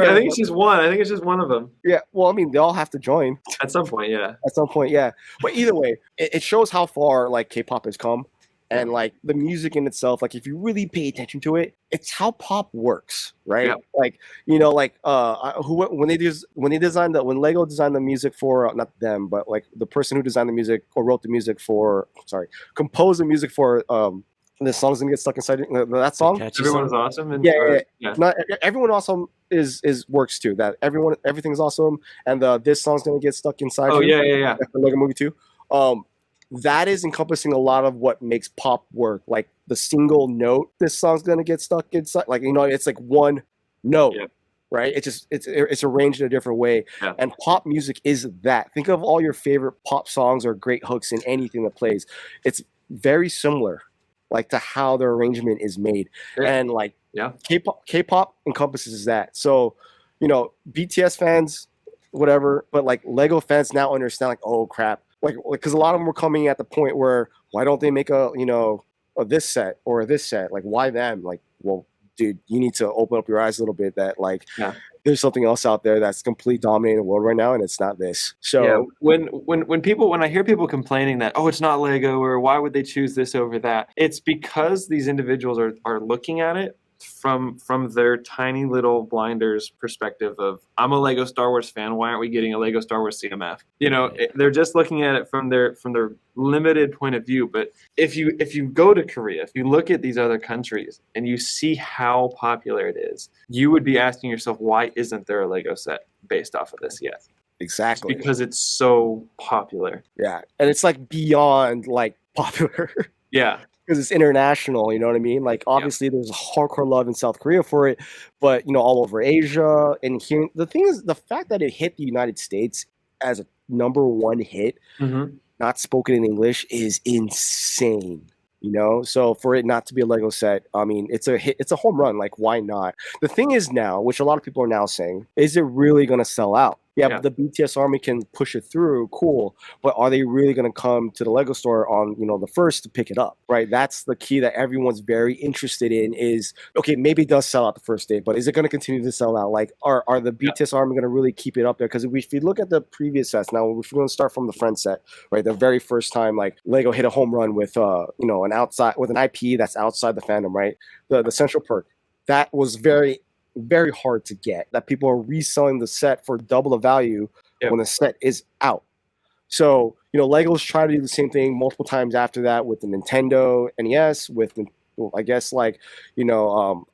I think she's one. I think it's just one of them. Yeah. Well, I mean, they all have to join at some point. Yeah. At some point, yeah. But either way, it shows how far like K-pop has come, and like the music in itself. Like, if you really pay attention to it, it's how pop works, right? Yeah. Like, when Lego designed the music for not them, but like the person who designed the music or composed the music for the song's gonna get stuck inside that song. Everyone's awesome. And Not everyone awesome is works too. That everything's awesome, and this song's gonna get stuck inside. Oh yeah. That's the Lego movie too. That is encompassing a lot of what makes pop work. Like the single note, this song's gonna get stuck inside. Like, it's like one note. Yeah. Right? It's arranged in a different way. Yeah. And pop music is that. Think of all your favorite pop songs or great hooks in anything that plays. It's very similar, like, to how the arrangement is made. And like, K-pop encompasses that. So, BTS fans, whatever, but like Lego fans now understand, like, oh crap, like, because a lot of them were coming at the point where, why don't they make a this set or this set? Like, why them? Like, well, dude, you need to open up your eyes a little bit, that like there's something else out there that's completely dominating the world right now, and it's not this. So when I hear people complaining that, oh, it's not Lego, or why would they choose this over that, it's because these individuals are looking at it from their tiny little blinders perspective of, I'm a Lego Star Wars fan, why aren't we getting a Lego Star Wars CMF? They're just looking at it from their limited point of view. But if you go to Korea, if you look at these other countries and you see how popular it is, you would be asking yourself, why isn't there a Lego set based off of this yet? Exactly. It's because it's so popular. Yeah, and it's like beyond like popular. Yeah. Because it's international, you know what I mean? Like, obviously, there's hardcore love in South Korea for it, but, all over Asia. And here, the thing is, the fact that it hit the United States as a number one hit, not spoken in English, is insane. So for it not to be a Lego set, I mean, it's a hit, it's a home run. Like, why not? The thing is now, which a lot of people are now saying, is it really going to sell out? Yeah, but the BTS army can push it through, cool. But are they really going to come to the Lego store on, the first to pick it up, right? That's the key that everyone's very interested in is, okay, maybe it does sell out the first day, but is it going to continue to sell out? Like, are the BTS army going to really keep it up there? Because if you look at the previous sets, now if we're going to start from the Friend set, right? The very first time, like, Lego hit a home run with, an outside, with an IP that's outside the fandom, right? The Central Perk. That was very hard to get, that people are reselling the set for double the value when the set is out. So, Legos try to do the same thing multiple times after that with the Nintendo NES, with, I guess, like,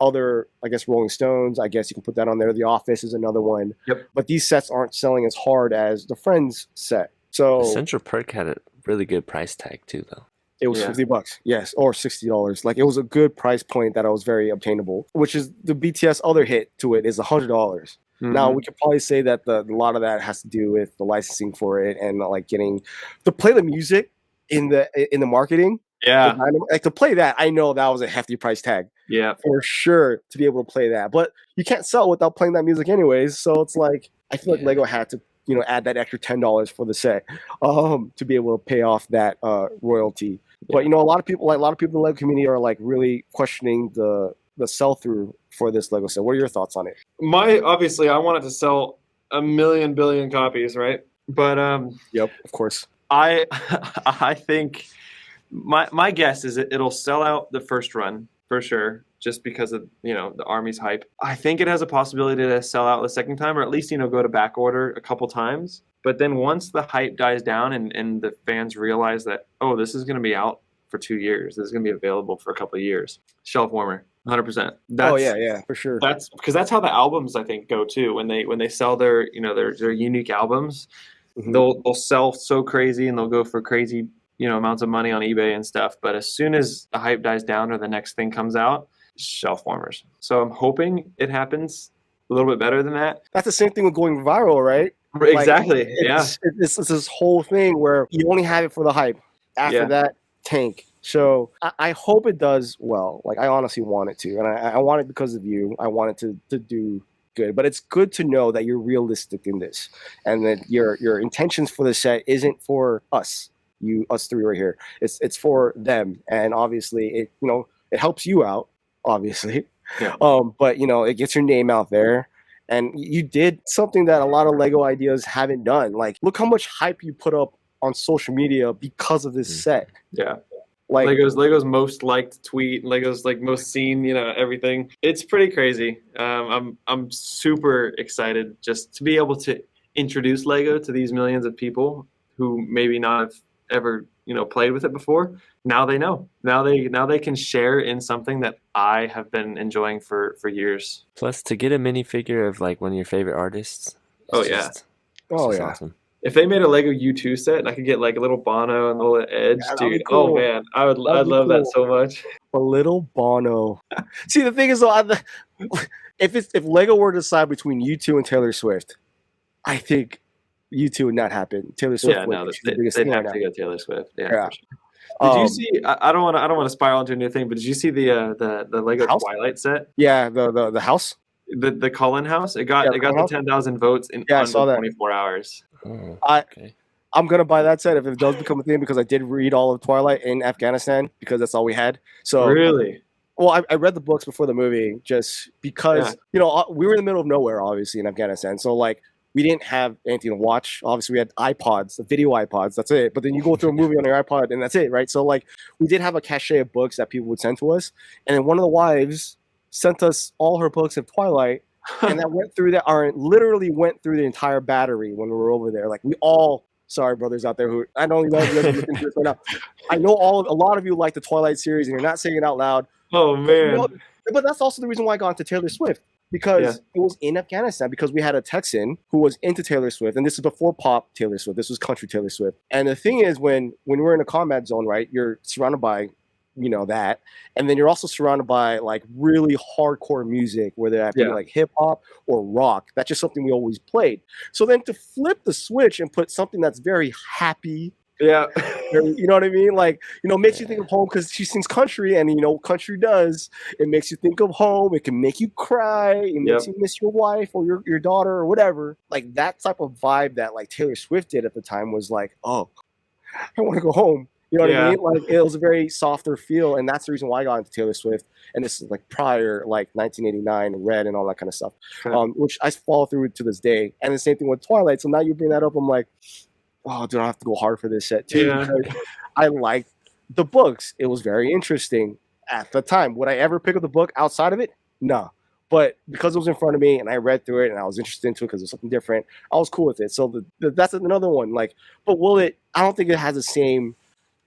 other, I guess, Rolling Stones. I guess you can put that on there. The Office is another one. Yep. But these sets aren't selling as hard as the Friends set. So the Central Perk had a really good price tag too, though. It was $50, yes, or $60. Like, it was a good price point that was very obtainable, which is the BTS other hit to it is $100. Now, we could probably say that a lot of that has to do with the licensing for it and like getting to play the music in the marketing. Yeah. Like, to play that, I know that was a hefty price tag. Yeah. For sure, to be able to play that. But you can't sell without playing that music anyways. So it's like, I feel like Lego had to, add that extra $10 for the set to be able to pay off that royalty. But, a lot of people in the Lego community are like really questioning the sell-through for this Lego set. What are your thoughts on it? Obviously, I want it to sell 1 billion copies, right? But yep, of course. I think my guess is it'll sell out the first run for sure, just because of the army's hype. I think it has a possibility to sell out the second time, or at least go to back order a couple times. But then once the hype dies down and the fans realize that, oh, this is going to be out for 2 years, this is going to be available for a couple of years, shelf warmer. 100%. Yeah, for sure. That's because that's how the albums, I think, go too. When they sell their their unique albums, they'll sell so crazy and they'll go for crazy amounts of money on eBay and stuff. But as soon as the hype dies down or the next thing comes out, shelf warmers. So I'm hoping it happens a little bit better than that. That's the same thing with going viral, right? Exactly. Like, it's this whole thing where you only have it for the hype. After that, tank. So I hope it does well. Like, I honestly want it to, and I want it because of you. I want it to do good. But it's good to know that you're realistic in this, and that your intentions for the set isn't for us three right here. It's for them, and obviously it it helps you out, obviously. Yeah. But it gets your name out there. And you did something that a lot of Lego ideas haven't done. Like, look how much hype you put up on social media because of this set. Yeah. Like Lego's most liked tweet, Lego's like most seen, everything. It's pretty crazy. I'm super excited just to be able to introduce Lego to these millions of people who maybe not have ever, played with it before. Now they know. Now they can share in something that I have been enjoying for years. Plus, to get a minifigure of like one of your favorite artists. Awesome. If they made a Lego U2 set and I could get like a little Bono and a little Edge, dude, cool. Oh man, I'd love that so much. A little Bono. See, the thing is, though, if Lego were to decide between U2 and Taylor Swift, I think U2 would not happen. Taylor Swift would. They'd have to go Taylor Swift. Yeah. Did you see? I don't want to spiral into a new thing, but did you see the Lego house? Twilight set? Yeah, the house. The Cullen house. It got the 10,000 votes in under 24 hours. Oh, okay. I'm gonna buy that set if it does become a thing, because I did read all of Twilight in Afghanistan because that's all we had. So really, well, I read the books before the movie just because we were in the middle of nowhere, obviously, in Afghanistan. So like, we didn't have anything to watch. Obviously, we had iPods, video iPods. That's it. But then you go through a movie on your iPod, and that's it, right? So like, we did have a cachet of books that people would send to us, and then one of the wives sent us all her books of Twilight, and that went through that, or literally went through the entire battery when we were over there. Like we all, sorry brothers out there who I don't even know if you're listening to this right now. I know a lot of you like the Twilight series, and you're not saying it out loud. Oh man! But that's also the reason why I got into Taylor Swift, because it was in Afghanistan, because we had a Texan who was into Taylor Swift, and this is before pop Taylor Swift. This was country Taylor Swift. And the thing is, when we're in a combat zone, right, you're surrounded by, that, and then you're also surrounded by like really hardcore music, whether that be like hip hop or rock. That's just something we always played. So then to flip the switch and put something that's very happy. Yeah. You know what I mean? Like, makes you think of home, because she sings country, and country does. It makes you think of home. It can make you cry. It makes you miss your wife or your daughter or whatever. Like that type of vibe that like Taylor Swift did at the time was like, oh, I want to go home. You know what I mean? Like it was a very softer feel, and that's the reason why I got into Taylor Swift. And this is like prior, like 1989, Red, and all that kind of stuff, which I follow through to this day. And the same thing with Twilight. So now you bring that up, I'm like, oh, dude, I have to go hard for this set too. Yeah. Because I liked the books. It was very interesting at the time. Would I ever pick up the book outside of it? No. But because it was in front of me and I read through it and I was interested into it because it was something different, I was cool with it. So that's another one. Like, but I don't think it has the same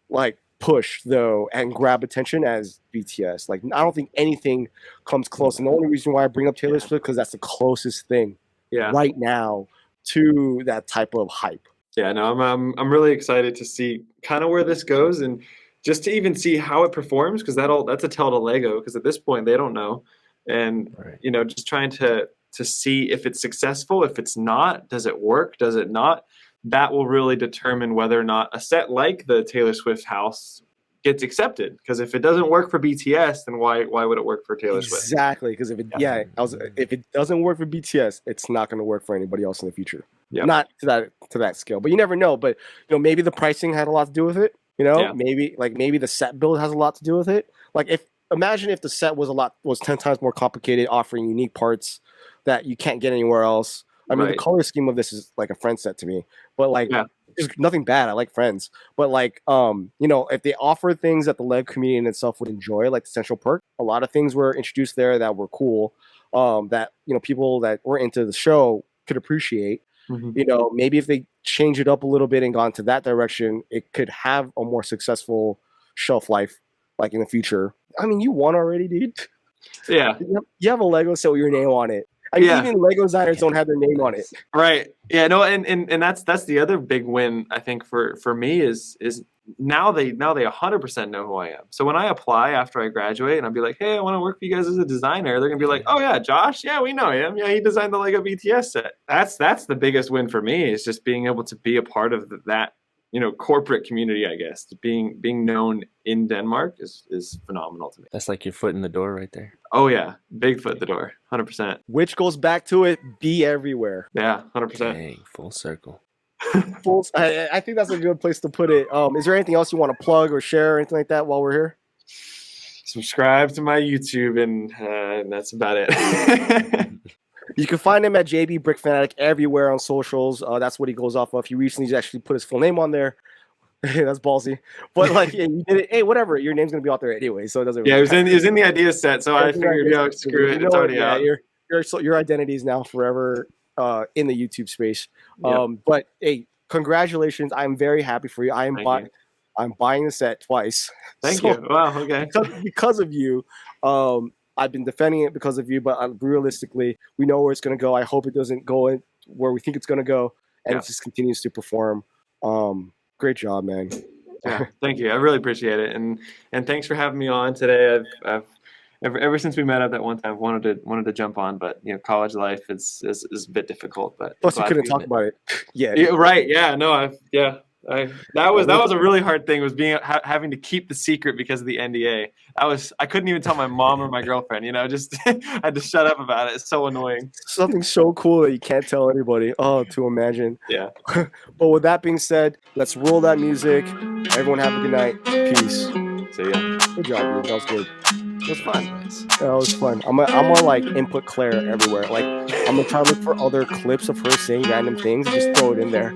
like push though and grab attention as BTS. Like, I don't think anything comes close. And the only reason why I bring up Taylor Swift, because that's the closest thing right now to that type of hype. Yeah, no, I'm really excited to see kind of where this goes, and just to even see how it performs, because that's a tell to Lego, because at this point they don't know, and just trying to see if it's successful, if it's not, does it work, does it not? That will really determine whether or not a set like the Taylor Swift house gets accepted. Because if it doesn't work for BTS, then why would it work for Taylor Swift? Exactly, because if it doesn't work for BTS, it's not going to work for anybody else in the future. Yeah. Not to that scale, but you never know. But maybe the pricing had a lot to do with it. Maybe the set build has a lot to do with it. Like imagine if the set was 10 times more complicated, offering unique parts that you can't get anywhere else. I mean, the color scheme of this is like a Friends set to me, but like there's nothing bad. I like Friends, but like if they offer things that the LEGO community in itself would enjoy, like the Central Perk, a lot of things were introduced there that were cool, that people that were into the show could appreciate. Mm-hmm. Maybe if they change it up a little bit and gone to that direction, it could have a more successful shelf life, like in the future. I mean, you won already, dude. Yeah. You have a Lego set with your name on it. I mean, even Lego designers don't have their name on it. Right. Yeah. No. And that's the other big win, I think, for me is now they 100% know who I am. So when I apply after I graduate and I'll be like, hey, I want to work for you guys as a designer, they're gonna be like, oh yeah, Josh, yeah, we know him. Yeah, he designed the Lego BTS set. That's the biggest win for me, is just being able to be a part of that corporate community, I guess. Being known in Denmark is phenomenal to me. That's like your foot in the door right there. Oh yeah, big foot in the door, 100%. Which goes back to it, be everywhere. Yeah, 100%. Dang, full circle. I think that's a good place to put it. Is there anything else you want to plug or share or anything like that while we're here? Subscribe to my YouTube, and that's about it. You can find him at JB Brick Fanatic everywhere on socials. That's what he goes off of. He recently actually put his full name on there. That's ballsy. But like, you did it. Hey, whatever. Your name's gonna be out there anyway, so it doesn't. Yeah, it was in the idea set, so I figured, screw it. It's already out. Your identity is now forever in the YouTube space. But hey, congratulations! I'm very happy for you. I'm buying the set twice. Thank you. Wow. Okay. Because of you, I've been defending it because of you. But realistically, we know where it's going to go. I hope it doesn't go in where we think it's going to go, and it just continues to perform. Great job, man. Yeah, thank you. I really appreciate it, and thanks for having me on today. I've ever since we met up that one time, wanted to jump on, but college life is a bit difficult. But plus, you couldn't talk about it. Yeah, right. Yeah, no, that was a really hard thing, was having to keep the secret because of the NDA. I couldn't even tell my mom or my girlfriend. Just I had to shut up about it. It's so annoying. Something so cool that you can't tell anybody. Oh, to imagine. Yeah. But with that being said, let's roll that music. Everyone have a good night. Peace. See ya. Good job, dude. That was good. It was fun. That was fun. I'm gonna like input Claire everywhere. Like, I'm gonna try to look for other clips of her saying random things and just throw it in there.